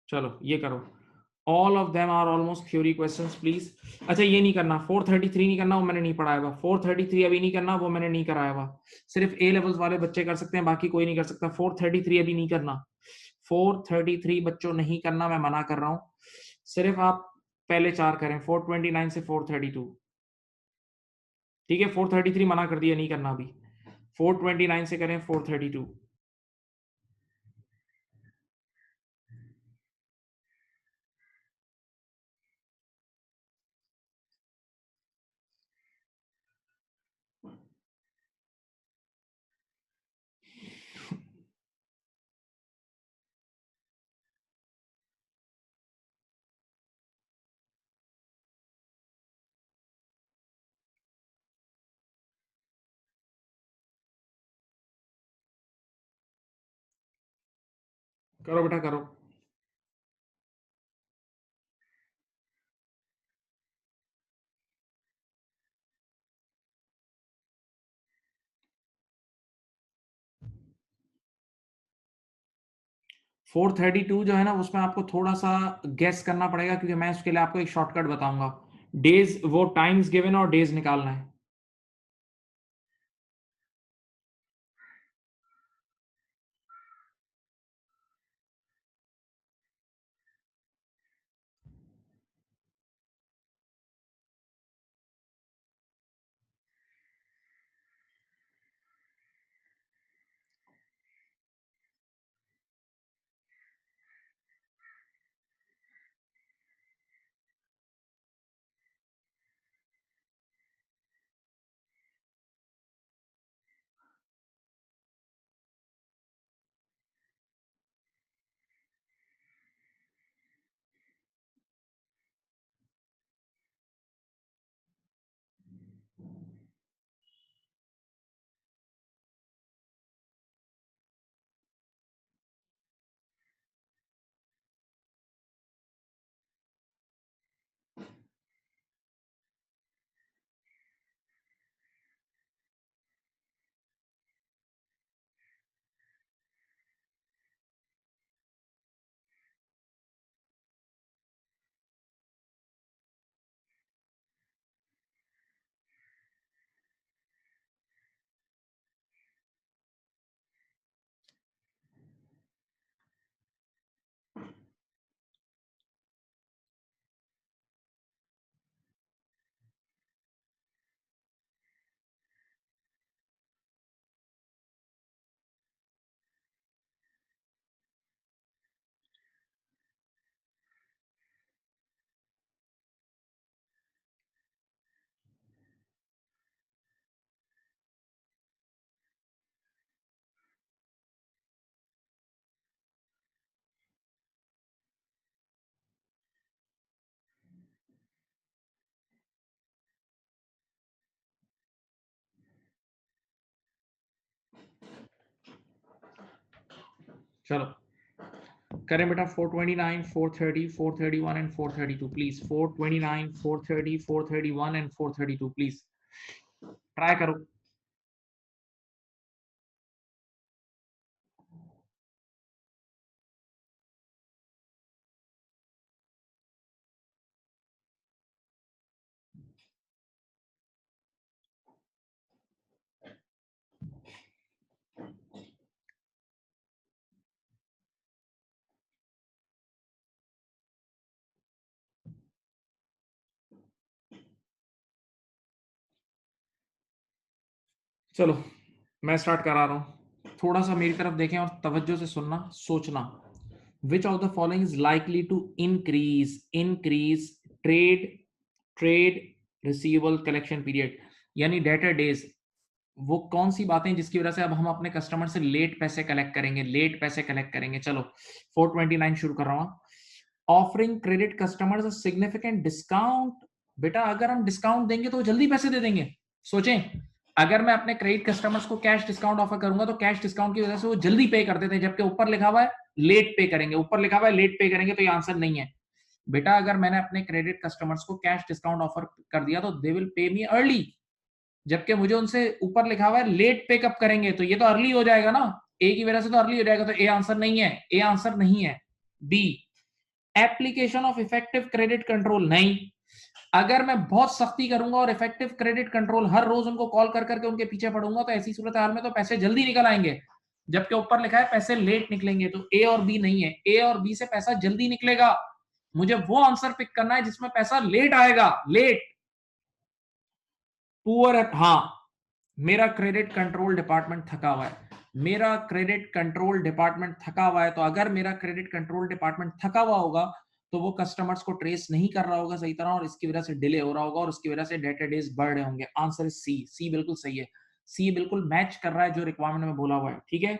चलो ये करो। All of them are almost theory questions please. अच्छा ये नहीं करना, 433 नहीं करना, वो मैंने नहीं पढ़ाया हुआ। 433 अभी नहीं करना, वो मैंने नहीं कराया हुआ। सिर्फ ए लेवल्स वाले बच्चे कर सकते हैं, बाकी कोई नहीं कर सकता। 433 अभी नहीं करना, 433 बच्चों नहीं करना, मैं मना कर रहा हूँ। सिर्फ आप पहले चार करें, 429 से 432। ठीक है, 433 मना कर दिया, नहीं करना अभी। 429 से करें 432। करो बेटा करो। 432 जो है ना, उसमें आपको थोड़ा सा गेस करना पड़ेगा, क्योंकि मैं उसके लिए आपको एक शॉर्टकट बताऊंगा। डेज, वो टाइम्स गिवन और डेज निकालना है। चलो करें बेटा 429, 430, 431 and 432 please. 429, 430, 431 and 432 please try करो। चलो मैं स्टार्ट करा रहा हूं, थोड़ा सा मेरी तरफ देखें और तवज्जो से सुनना, सोचना। Which of the following is likely to increase trade trade receivable collection period, यानी डेटर डेज। वो कौन सी बातें जिसकी वजह से अब हम अपने कस्टमर से लेट पैसे कलेक्ट करेंगे। चलो 429 शुरू कर रहा हूं। Offering credit customers significant discount. बेटा अगर हम डिस्काउंट देंगे तो वो जल्दी पैसे दे देंगे। सोचें, अगर मैं अपने क्रेडिट कस्टमर्स को कैश डिस्काउंट ऑफर करूंगा तो कैश डिस्काउंट की वजह से वो जल्दी पे कर देते हैं, जबकि ऊपर लिखा हुआ है लेट पे करेंगे, तो ये आंसर नहीं है। बेटा अगर मैंने अपने क्रेडिट कस्टमर्स को कैश डिस्काउंट ऑफर कर दिया तो they will pay me early, जबकि मुझे उनसे ऊपर लिखा हुआ है लेट पे कब करेंगे, तो ये तो अर्ली हो जाएगा ना, ए की वजह से तो अर्ली हो जाएगा, तो ए आंसर नहीं है। B, application of effective credit control, नहीं। अगर मैं बहुत सख्ती करूंगा और इफेक्टिव क्रेडिट कंट्रोल हर रोज उनको कॉल कर करके उनके पीछे पड़ूंगा तो ऐसी सूरत हाल में तो पैसे जल्दी निकल आएंगे, जबकि ऊपर लिखा है पैसे लेट निकलेंगे, तो ए और बी नहीं है। ए और बी से पैसा जल्दी निकलेगा, मुझे वो आंसर पिक करना है जिसमें पैसा लेट आएगा। लेट, पुअर, हाँ। मेरा क्रेडिट कंट्रोल डिपार्टमेंट थका हुआ है, तो अगर मेरा क्रेडिट कंट्रोल डिपार्टमेंट थका हुआ होगा तो वो कस्टमर्स को ट्रेस नहीं कर रहा होगा सही तरह, और इसकी वजह से डिले हो रहा होगा और उसकी वजह से डेटा डेज बढ़ रहे होंगे। आंसर इज सी। सी बिल्कुल सही है, सी बिल्कुल मैच कर रहा है जो रिक्वायरमेंट में बोला हुआ है, ठीक है।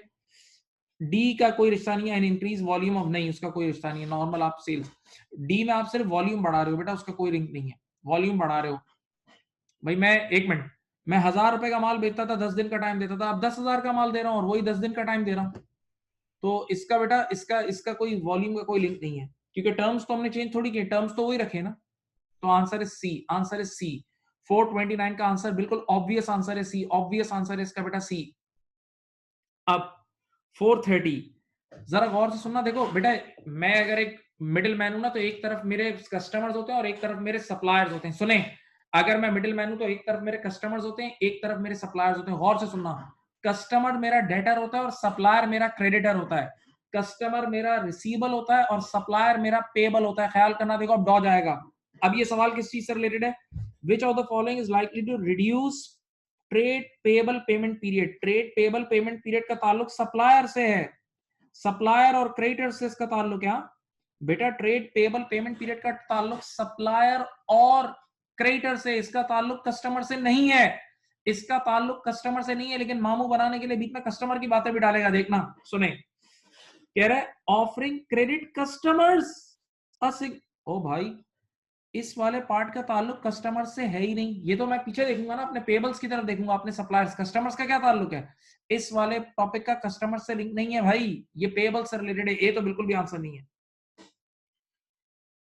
डी का कोई रिश्ता नहीं है, इंक्रीज वॉल्यूम ऑफ, नहीं उसका कोई रिश्ता नहीं है, नॉर्मल आप सेल्स। डी में आप सिर्फ वॉल्यूम बढ़ा रहे हो बेटा, उसका कोई लिंक नहीं है, वॉल्यूम बढ़ा रहे हो। भाई मैं, एक मिनट, मैं 1000 रुपए का माल बेचता था, 10 दिन का टाइम देता था, अब 10,000 का माल दे रहा हूँ और वही 10 दिन का टाइम दे रहा हूँ, तो इसका बेटा इसका इसका कोई वॉल्यूम का कोई लिंक नहीं है, क्योंकि टर्म्स तो हमने चेंज थोड़ी किए, टर्म्स तो वही रखे ना। तो answer is C, answer is C. 429 का आंसर बिल्कुल ऑब्वियस आंसर है सी, ऑब्वियस आंसर है इसका बेटा सी। अब 430, जरा गौर से सुनना, देखो बेटा, मैं अगर एक मिडिल मैन हूं ना, तो एक तरफ मेरे कस्टमर्स होते हैं और एक तरफ मेरे सप्लायर्स होते हैं। सुने, अगर मैं मिडिल मैन हूं तो एक तरफ मेरे कस्टमर्स होते हैं, एक तरफ मेरे सप्लायर्स होते हैं। गौर से सुनना, कस्टमर मेरा डेटर होता है और सप्लायर मेरा क्रेडिटर होता है। कस्टमर मेरा रिसीवेबल होता है और सप्लायर मेरा पेबल होता है। ख्याल करना, देखो अब डॉ जाएगा। अब ये सवाल किस चीज से रिलेटेड है? Which of the following is likely to reduce trade payable payment period. Trade payable payment period का ताल्लुक सप्लायर से है, सप्लायर और क्रेडिटर से इसका ताल्लुक है। बेटा ट्रेड पेबल पेमेंट पीरियड का ताल्लुक सप्लायर और क्रेडिटर से, इसका ताल्लुक कस्टमर से नहीं है, इसका ताल्लुक कस्टमर से नहीं है, लेकिन मामू बनाने के लिए बीच में कस्टमर की बातें भी डालेगा, देखना। सुने, कह रहा है ऑफरिंग क्रेडिट कस्टमर्स, ओ भाई, इस वाले पार्ट का ताल्लुक कस्टमर से है ही नहीं, ये तो मैं पीछे देखूंगा ना, अपने पेबल्स की तरफ देखूंगा, अपने सप्लायर्स। कस्टमर्स का क्या ताल्लुक है? इस वाले टॉपिक का कस्टमर से लिंक नहीं है भाई, ये पेबल से रिलेटेड है। ये तो बिल्कुल भी आंसर नहीं है।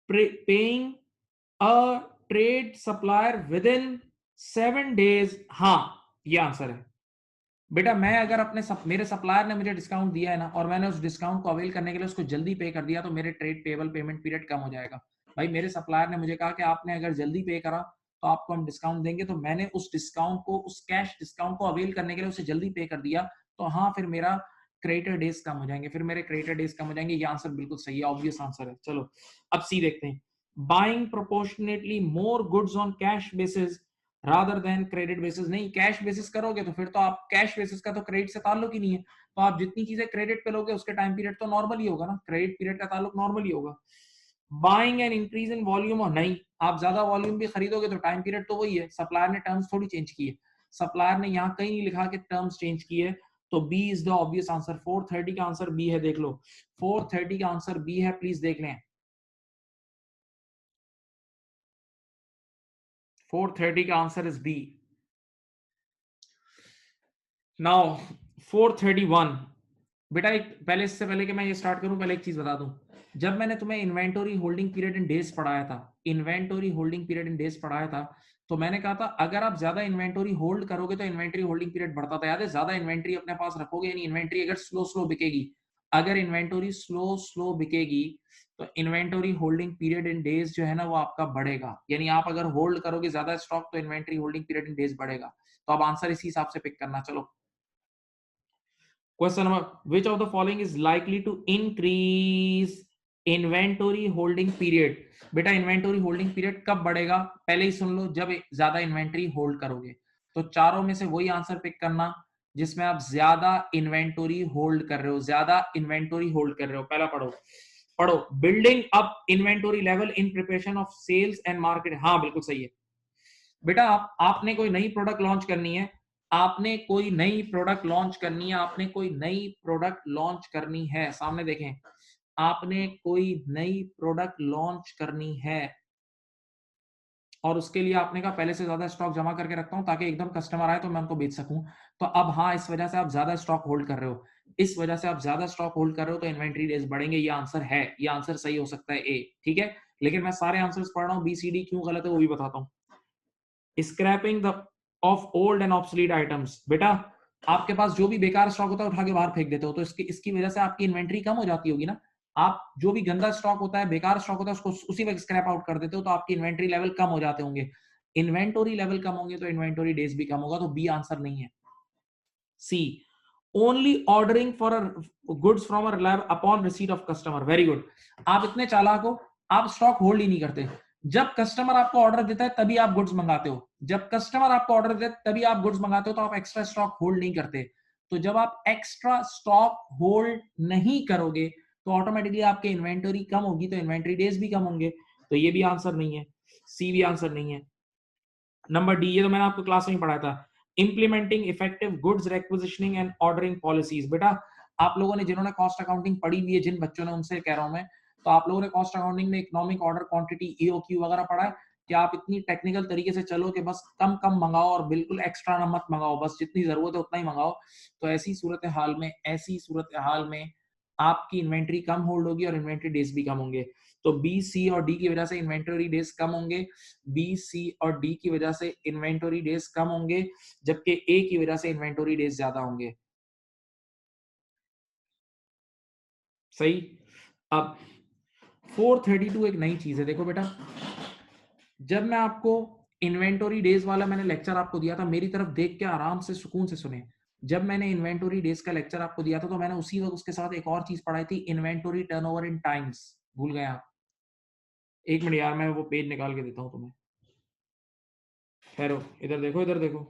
Paying a trade supplier with in 7 days, हाँ ये आंसर है। बेटा मैं अगर मेरे सप्लायर ने मुझे डिस्काउंट दिया है ना, और मैंने उस डिस्काउंट को अवेल करने के लिए उसको जल्दी पे कर दिया, तो मेरे ट्रेड पेबल पेमेंट पीरियड कम हो जाएगा। भाई मेरे सप्लायर ने मुझे कहा कि आपने अगर जल्दी पे करा तो आपको हम डिस्काउंट देंगे, तो मैंने उस डिस्काउंट को, उस कैश डिस्काउंट को अवेल करने के लिए उसे जल्दी पे कर दिया, तो हाँ फिर मेरा क्रेडिटर डेज कम हो जाएंगे, ये आंसर बिल्कुल सही है, ऑब्वियस आंसर है। चलो अब सी देखते हैं। Buying proportionately more goods on cash basis rather than credit basis, नहीं कैश बेसिस करोगे तो फिर तो आप, कैश बेसिस का तो क्रेडिट से ताल्लुक ही नहीं है, तो आप जितनी चीजें क्रेडिट पे लोगे उसके टाइम पीरियड तो नॉर्मल ही होगा ना, क्रेडिट पीरियड का ताल्लुक नॉर्मल ही होगा। Buying and increase in volume, और नहीं, आप ज्यादा वॉल्यूम भी खरीदोगे तो टाइम पीरियड तो वही है, सप्लायर ने टर्म्स थोड़ी चेंज की है, सप्लायर ने यहाँ कहीं नहीं लिखा कि टर्म्स चेंज की है, तो B is the obvious answer. 430 का आंसर बी है, देख लो 430 का आंसर बी है, प्लीज देख लें। 430 का आंसर इज बी। नाउ 431, बेटा एक पहले, इससे पहले कि मैं ये स्टार्ट करूं, पहले एक चीज बता दूं। जब मैंने तुम्हें inventory holding period in days पढ़ाया था, inventory holding period in days पढ़ाया था, तो मैंने कहा था अगर आप ज्यादा इन्वेंटरी होल्ड करोगे तो इन्वेंटरी होल्डिंग पीरियड बढ़ता था। याद है? ज्यादा इन्वेंटरी अपने पास रखोगे, यानी इन्वेंटरी अगर स्लो स्लो बिकेगी, अगर इन्वेंटरी स्लो स्लो बिकेगी तो inventory holding period in days जो है ना वो आपका बढ़ेगा। यानी आप अगर होल्ड करोगे ज्यादा स्टॉक तो inventory holding period in days बढ़ेगा। तो अब आंसर इसी हिसाब से पिक करना। चलो question number, which of the following is likely to increase inventory holding period? बेटा इन्वेंटरी होल्डिंग पीरियड कब बढ़ेगा? पहले ही सुन लो, जब ज्यादा इन्वेंटरी होल्ड करोगे। तो चारों में से वही आंसर पिक करना जिसमें आप ज्यादा इन्वेंटरी होल्ड कर रहे हो, ज्यादा इन्वेंटरी होल्ड कर रहे हो। पहला पढ़ो, पढ़ो, building up inventory level in preparation of sales and market. हाँ बिल्कुल सही है बेटा। आपने कोई नई प्रोडक्ट लॉन्च करनी है, आपने कोई नई प्रोडक्ट लॉन्च करनी है, आपने कोई नई प्रोडक्ट लॉन्च करनी है, सामने देखें, आपने कोई नई प्रोडक्ट लॉन्च करनी है और उसके लिए आपने कहा पहले से ज्यादा स्टॉक जमा करके रखता हूं ताकि एकदम कस्टमर आए तो मैं उनको बेच सकूं। तो अब हाँ, इस वजह से आप ज्यादा स्टॉक होल्ड कर रहे हो, इस वजह से आप ज्यादा स्टॉक होल्ड कर रहे हो तो इन्वेंटरी डेज बढ़ेंगे। ये आंसर है, ये आंसर सही हो सकता है ए, ठीक है। लेकिन मैं सारे आंसर्स पढ़ रहा हूँ, बी सी डी क्यों गलत है वो भी बताता हूँ। Scrapping the off old and obsolete items. बेटा आपके पास जो भी बेकार स्टॉक होता है उठा के बाहर फेंक देते हो, तो इसकी वजह से आपकी इन्वेंटरी कम हो जाती होगी ना। आप जो भी गंदा स्टॉक होता है, बेकार स्टॉक होता है, उसको उसी वक्त स्क्रैप आउट कर देते हो, तो आपकी इन्वेंटरी लेवल कम हो जाते होंगे। इन्वेंटरी लेवल कम होंगे तो इन्वेंटरी डेज भी कम होगा, तो बी आंसर नहीं है। C, only ordering for goods from a lab upon receipt of customer. Very good. आप इतने चालाक हो, आप स्टॉक होल्ड ही नहीं करते। जब कस्टमर आपको ऑर्डर देता है तभी आप गुड्स मंगाते हो, जब कस्टमर आपको ऑर्डर देता है तभी आप गुड्स मंगाते हो, तो आप एक्स्ट्रा स्टॉक होल्ड नहीं करते। तो जब आप एक्स्ट्रा स्टॉक होल्ड नहीं करोगे तो ऑटोमेटिकली आपके इन्वेंटरी कम होगी, तो इन्वेंटरी डेज भी कम होंगे। तो ये भी आंसर नहीं है, सी भी आंसर नहीं है। नंबर डी, ये तो मैंने आपको क्लास में ही पढ़ाया था, implementing effective goods requisitioning and ordering policies. बेटा आप लोगों ने जिन्होंने कॉस्ट अकाउंटिंग पढ़ी हुई है, जिन बच्चों ने, उनसे कह रहा हूं मैं, तो आप लोगों ने कॉस्ट अकाउंटिंग में इकोनॉमिक ऑर्डर क्वांटिटी ईओक्यू वगैरह पढ़ा है कि आप इतनी टेक्निकल तरीके से चलो कि बस कम कम मंगाओ और बिल्कुल एक्स्ट्रा ना मत मंगाओ, बस जितनी जरूरत है उतना ही मंगाओ। तो ऐसी सूरत हाल में, ऐसी सूरत हाल में आपकी इन्वेंट्री कम होल्ड होगी और इन्वेंट्री डेज भी कम होंगे। तो बी, सी और डी की वजह से इन्वेंटरी डेज कम होंगे, बी, सी और डी की वजह से इन्वेंटरी डेज कम होंगे, जबकि ए की वजह से इन्वेंटरी डेज ज्यादा होंगे। सही। अब 432 एक नई चीज है, देखो बेटा, जब मैं आपको इन्वेंटरी डेज वाला मैंने लेक्चर आपको दिया था, मेरी तरफ देख के आराम से सुकून से सुने। जब मैंने इन्वेंटरी डेज का लेक्चर आपको दिया था तो मैंने उसी वक्त उसके साथ एक और चीज पढ़ाई थी, इन्वेंटरी टर्नओवर इन टाइम्स। भूल गए आप? एक मिनट यार, मैं वो पेज निकाल के देता हूं तुम्हें। ठहरो, इधर देखो, इधर देखो।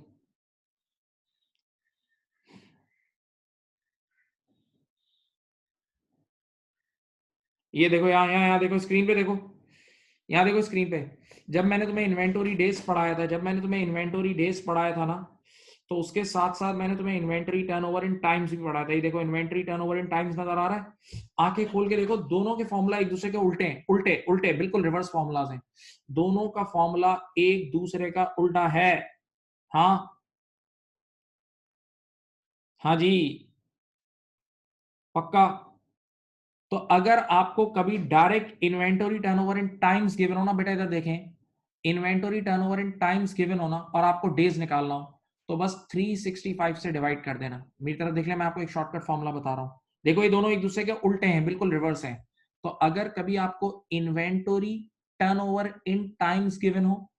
ये देखो, यहाँ यहाँ यहाँ देखो, स्क्रीन पे देखो, यहाँ देखो स्क्रीन पे। जब मैंने तुम्हें इन्वेंटरी डेज पढ़ाया था, जब मैंने तुम्हें इन्वेंटरी डेज पढ़ाया था ना, तो उसके साथ साथ मैंने तुम्हें इन्वेंटरी टर्नओवर इन टाइम्स भी पढ़ाया था। ये देखो, इन्वेंटरी टर्नओवर इन टाइम्स नजर आ रहा है? आंखें खोल के देखो, दोनों के फॉर्मूला एक दूसरे के उल्टे हैं, उल्टे उल्टे बिल्कुल रिवर्स फॉर्मूलाज हैं। दोनों का फॉर्मूला एक दूसरे का उल्टा है। हाँ, हाँ जी, पक्का। तो अगर आपको कभी direct inventory turnover in times given हो ना, बेटा इधर देखें, inventory turnover in times given हो ना और आपको डेज निकालना हो, तो बस 365 से डिवाइड कर देना। मेरी तरफ देख ले, मैं आपको एक शॉर्टकट फॉर्मूला बता रहा हूं। देखो ये दोनों एक दूसरे के उल्टे हैं, बिल्कुल रिवर्स हैं। तो अगर कभी आपको inventory turnover in times given हो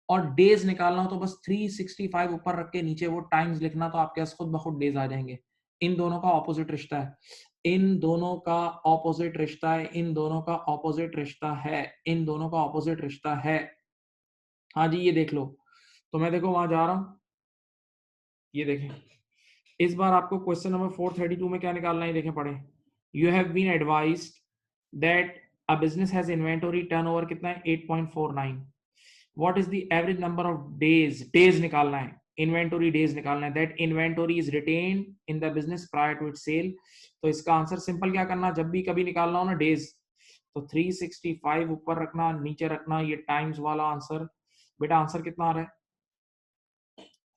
और डेज निकालना हो, तो बस 365 ऊपर रख के नीचे वो टाइम्स लिखना, तो आपके पास खुद ब खुद डेज आ जाएंगे। इन दोनों का ऑपोजिट रिश्ता है, इन दोनों का ऑपोजिट रिश्ता है, इन दोनों का ऑपोजिट रिश्ता है, इन दोनों का ऑपोजिट रिश्ता है। हाँ जी, ये देख लो। तो मैं देखो वहां जा रहा हूं, ये देखें, इस बार आपको क्वेश्चन नंबर 432 में क्या निकालना है, देखें पढ़े। You have been advised that a business has inventory turnover कितना है, 8.49। What is the average number of days, days निकालना है, इन्वेंटरी डेज निकालना है, that inventory is retained in the business prior to its sale. तो इसका आंसर सिंपल, क्या करना, जब भी कभी निकालना हो ना डेज, तो 365 ऊपर रखना, नीचे रखना ये टाइम्स वाला आंसर। बेटा आंसर कितना आ रहा है?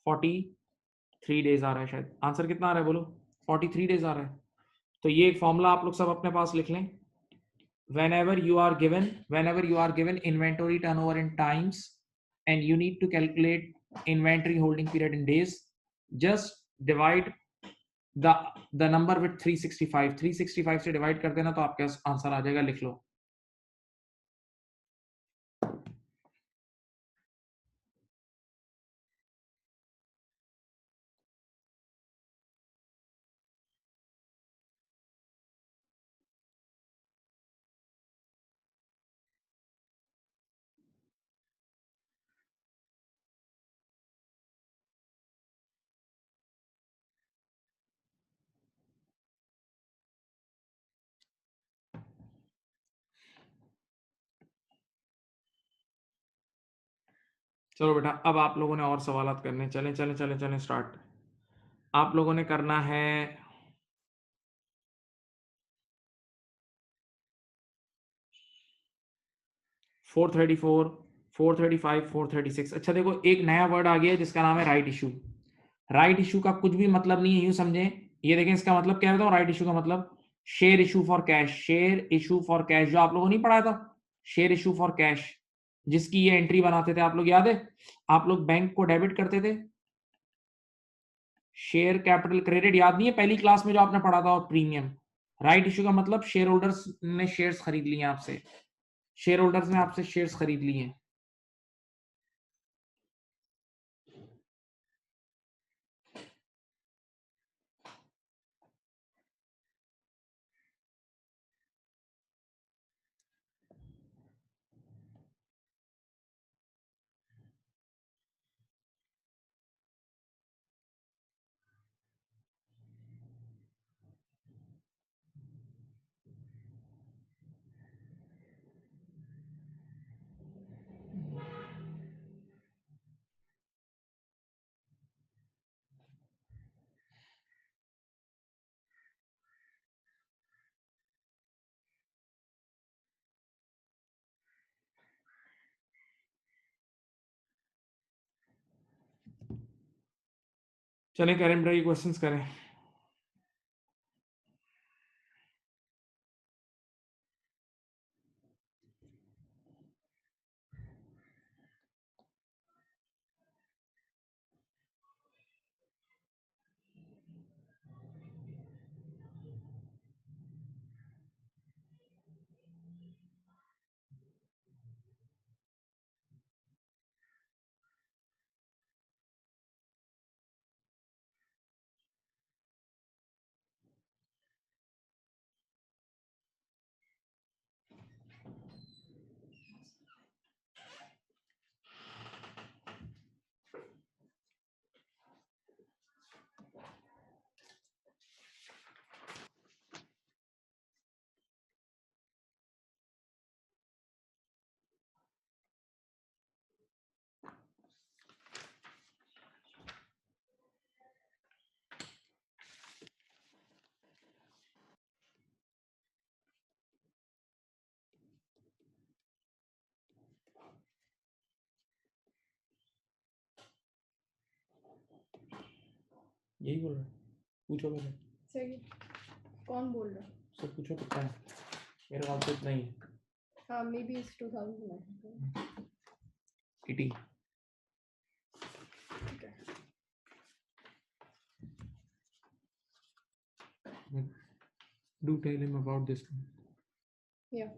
43 डेज आ रहा है, शायद आंसर कितना आ रहा है बोलो? 43 डेज आ रहा है। तो ये एक फॉर्मूला आप लोग सब अपने पास लिख लें. whenever you are given inventory turnover in times and you need to calculate inventory holding period in days, just divide the number with 365. 365 से डिवाइड कर देना तो आपका आंसर आ जाएगा. लिख लो. चलो बेटा, अब आप लोगों ने और सवालात करने. चलें चलें चलें चलें स्टार्ट. आप लोगों ने करना है 434, 435, 436. अच्छा देखो, एक नया वर्ड आ गया है जिसका नाम है राइट इशू. राइट इशू का कुछ भी मतलब नहीं है, यूं समझें. ये देखें, इसका मतलब क्या बताऊं. राइट इशू का मतलब share issue for cash. Share issue for cash जो आप लोगों ने नहीं पढ़ा था, शेयर इशू फॉर कैश, जिसकी ये एंट्री बनाते थे आप लोग, याद है. आप लोग बैंक को डेबिट करते थे. शेयर कैपिटल क्रेडिट याद नहीं है पहली क्लास में जो आपने पढ़ा था. और प्रीमियम. राइट इशू का मतलब शेयर होल्डर्स ने शेयर्स खरीद लिए आपसे. शेयर होल्डर्स ने आपसे शेयर्स खरीद लिए हैं. चलें करें बेटा, ये क्वेश्चंस करें. यही बोल रहा है. पूछो मेरे. सही. कौन बोल रहा है? सब पूछो कितना है. मेरे ख्याल से इतना ही है. हाँ, may be it's 2000. 80. Okay. Do tell him about this. Yeah.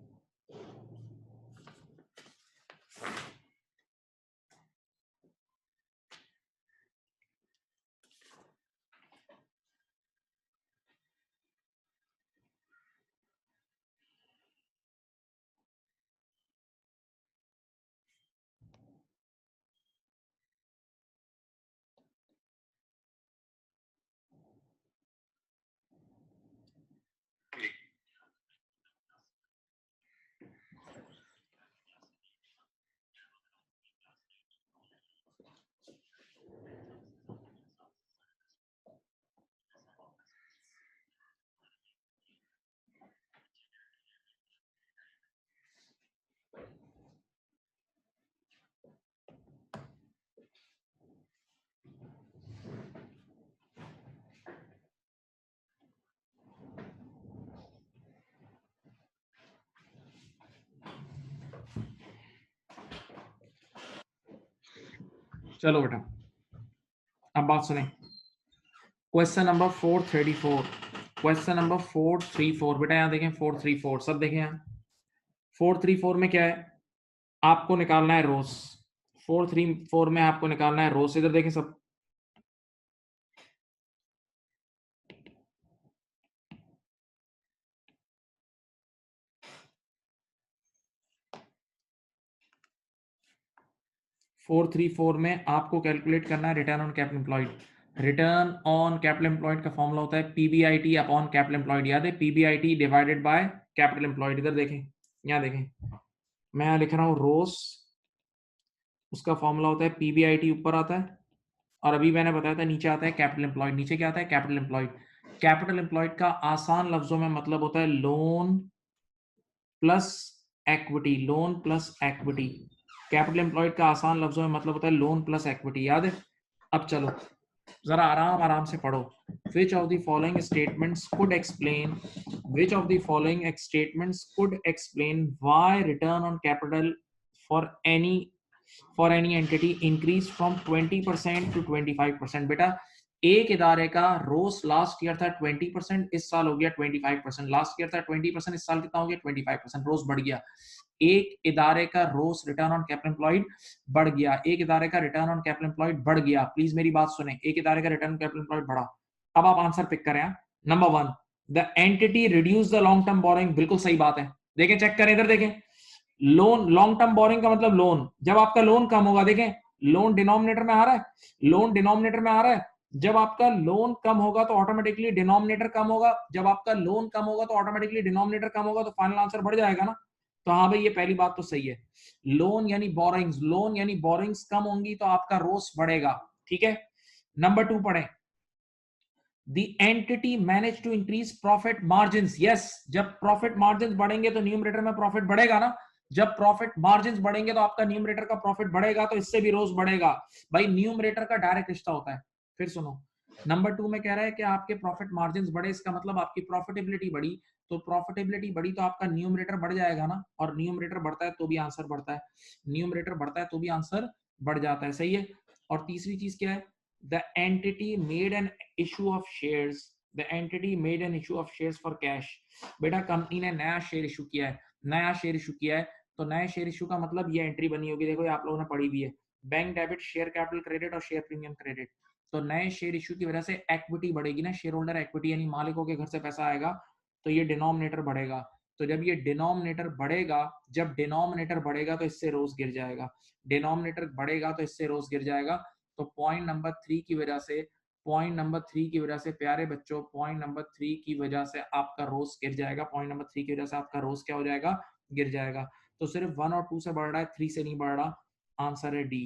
चलो बेटा अब बात सुने। क्वेश्चन नंबर 434, क्वेश्चन नंबर 434 बेटा यहाँ देखें 434 सब देखें यहाँ 434 में क्या है, आपको निकालना है रोस। 434 में आपको निकालना है रोस। इधर देखें सब, फोर थ्री फोर में आपको कैलकुलेट करना है return on capital employed. Return on capital employed का फॉर्मूला होता है पीबीआईटी अपॉन कैपिटल एम्प्लॉयड। याद है PBIT divided by capital employed. इधर देखें, यहाँ देखें, मैं यहाँ लिख रहा हूँ रोस, उसका फॉर्मूला होता है पीबीआईटी ऊपर आता है, और अभी मैंने बताया था नीचे आता है कैपिटल एम्प्लॉयड। नीचे क्या आता है? Capital employed. कैपिटल एम्प्लॉयड का आसान लफ्जों में मतलब होता है loan plus equity. Loan plus equity. Capital employed का आसान लफ्जों में मतलब होता है लोन प्लस इक्विटी। याद है? अब चलो जरा आराम आराम से पढ़ो। Which of the following statements could explain, which of the following statements could explain why return on capital for any entity increased from 20% to 25%? बेटा एक इदारे का रोस लास्ट ईयर था 20%, इस साल हो गया 25%। लास्ट ईयर था 20%, इस साल कितना हो गया 25%। रोस बढ़ गया। एक इदारे का रोस रिटर्न ऑन कैपिटल एम्प्लॉयड बढ़ गया। एक इदारे का रिटर्न ऑन कैपिटल एम्प्लॉयड बढ़ गया। प्लीज मेरी बात सुने, एक इदारे का रिटर्न ऑन कैपिटल एम्प्लॉयड बढ़ा। अब आप आंसर पिक करें। Number 1, the entity reduce the long term borrowing. बिल्कुल सही बात है। देखें, चेक करें, इधर देखें, लोन लॉन्ग टर्म बोरिंग का मतलब लोन, जब आपका लोन कम होगा, देखें लोन डिनोमिनेटर में आ रहा है, लोन डिनोमिनेटर में आ रहा है। जब आपका लोन कम होगा तो ऑटोमेटिकली डिनोमिनेटर कम होगा। जब आपका लोन कम होगा तो ऑटोमेटिकली डिनोमिनेटर कम होगा, तो फाइनल आंसर बढ़ जाएगा ना। तो हाँ भाई, ये पहली बात तो सही है। लोन यानी बोरिंग्स, लोन यानी बोरिंग्स कम होंगी तो आपका रोस बढ़ेगा। ठीक है। नंबर 2 पढ़ें। The entity managed to increase profit margins. Yes, जब प्रॉफिट मार्जिन बढ़ेंगे तो न्यूमरेटर में प्रॉफिट बढ़ेगा ना। जब प्रॉफिट मार्जिन बढ़ेंगे तो आपका न्यूमरेटर का प्रॉफिट बढ़ेगा, तो इससे भी रोज बढ़ेगा। भाई न्यूमरेटर का डायरेक्ट रिश्ता होता है। फिर सुनो, नंबर 2 में कह रहा है कि आपके प्रॉफिट मार्जिन बढ़े, इसका मतलब आपकी प्रॉफिटेबिलिटी बढ़ी। तो प्रॉफिटेबिलिटी बढ़ी तो आपका न्यूमरेटर बढ़ जाएगा ना, और न्यूमरेटर बढ़ता है तो भी आंसर बढ़ता है। न्यूमरेटर बढ़ता है तो भी आंसर बढ़ जाता है। सही है। और तीसरी चीज क्या है? The entity made an issue of shares. The entity made an issue of shares for cash. बेटा कंपनी ने नया शेयर इशू किया है, नया शेयर इशू किया है, तो नए शेयर इशू का मतलब ये एंट्री बनी होगी। देखो, आप लोगों ने पढ़ी भी है, bank debit, share capital credit और शेयर प्रीमियम क्रेडिट। तो नए शेयर इशू की वजह से इक्विटी बढ़ेगी ना, शेयर होल्डर इक्विटी, यानी मालिकों के घर से पैसा आएगा, तो ये डिनोमिनेटर बढ़ेगा। तो जब ये डिनोमिनेटर बढ़ेगा, जब डिनोमिनेटर बढ़ेगा तो इससे रोज गिर जाएगा। डिनोमिनेटर बढ़ेगा तो इससे रोज गिर जाएगा। तो पॉइंट नंबर 3 की वजह से, पॉइंट नंबर 3 की वजह से प्यारे बच्चों, पॉइंट नंबर 3 की वजह से आपका रोस गिर जाएगा। पॉइंट नंबर 3 की वजह से आपका रोस क्या हो जाएगा? गिर जाएगा। तो सिर्फ 1 और 2 से बढ़ रहा है, 3 से नहीं बढ़ रहा। आंसर है डी।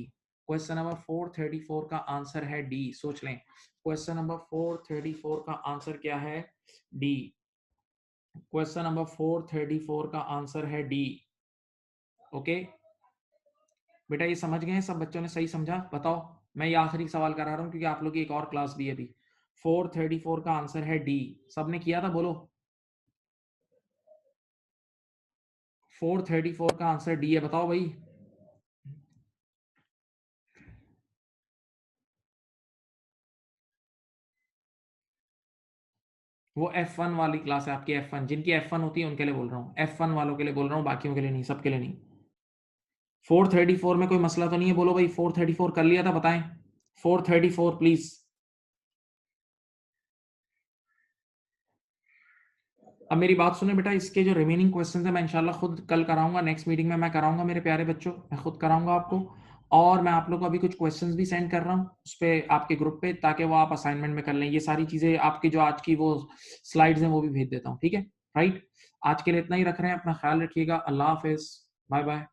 क्वेश्चन नंबर 434 का आंसर है डी। सोच लें, क्वेश्चन नंबर 434 का आंसर क्या है? डी। क्वेश्चन नंबर 434 का आंसर है डी। ओके बेटा, ये समझ गए हैं सब बच्चों ने? सही समझा? बताओ। मैं ये आखिरी सवाल करा रहा हूं क्योंकि आप लोग की एक और क्लास भी है अभी। 434 का आंसर है डी। सबने किया था? बोलो। 434 का आंसर डी है, बताओ भाई। वो F1 वाली क्लास है आपकी, F1। जिनकी F1 होती है उनके लिए बोल रहा हूँ, F1 वालों के लिए बोल रहा हूँ, बाकियों के लिए नहीं, सबके लिए नहीं। 434 में कोई मसला तो नहीं है? बोलो भाई, 434 कर लिया था? बताएं 434 प्लीज। अब मेरी बात सुने बेटा, इसके जो रिमेनिंग क्वेश्चंस है मैं इंशाल्लाह खुद कल कराऊंगा, नेक्स्ट मीटिंग में मैं कराऊंगा मेरे प्यारे बच्चों, मैं खुद कराऊंगा आपको। और मैं आप लोग को अभी कुछ क्वेश्चंस भी सेंड कर रहा हूँ उस पर, आपके ग्रुप पे, ताकि वो आप असाइनमेंट में कर लें। ये सारी चीजें आपकी जो आज की वो स्लाइड्स हैं वो भी भेज देता हूँ। ठीक है, राइट। आज के लिए इतना ही रख रहे हैं। अपना ख्याल रखिएगा। अल्लाह हाफिज, बाय बाय।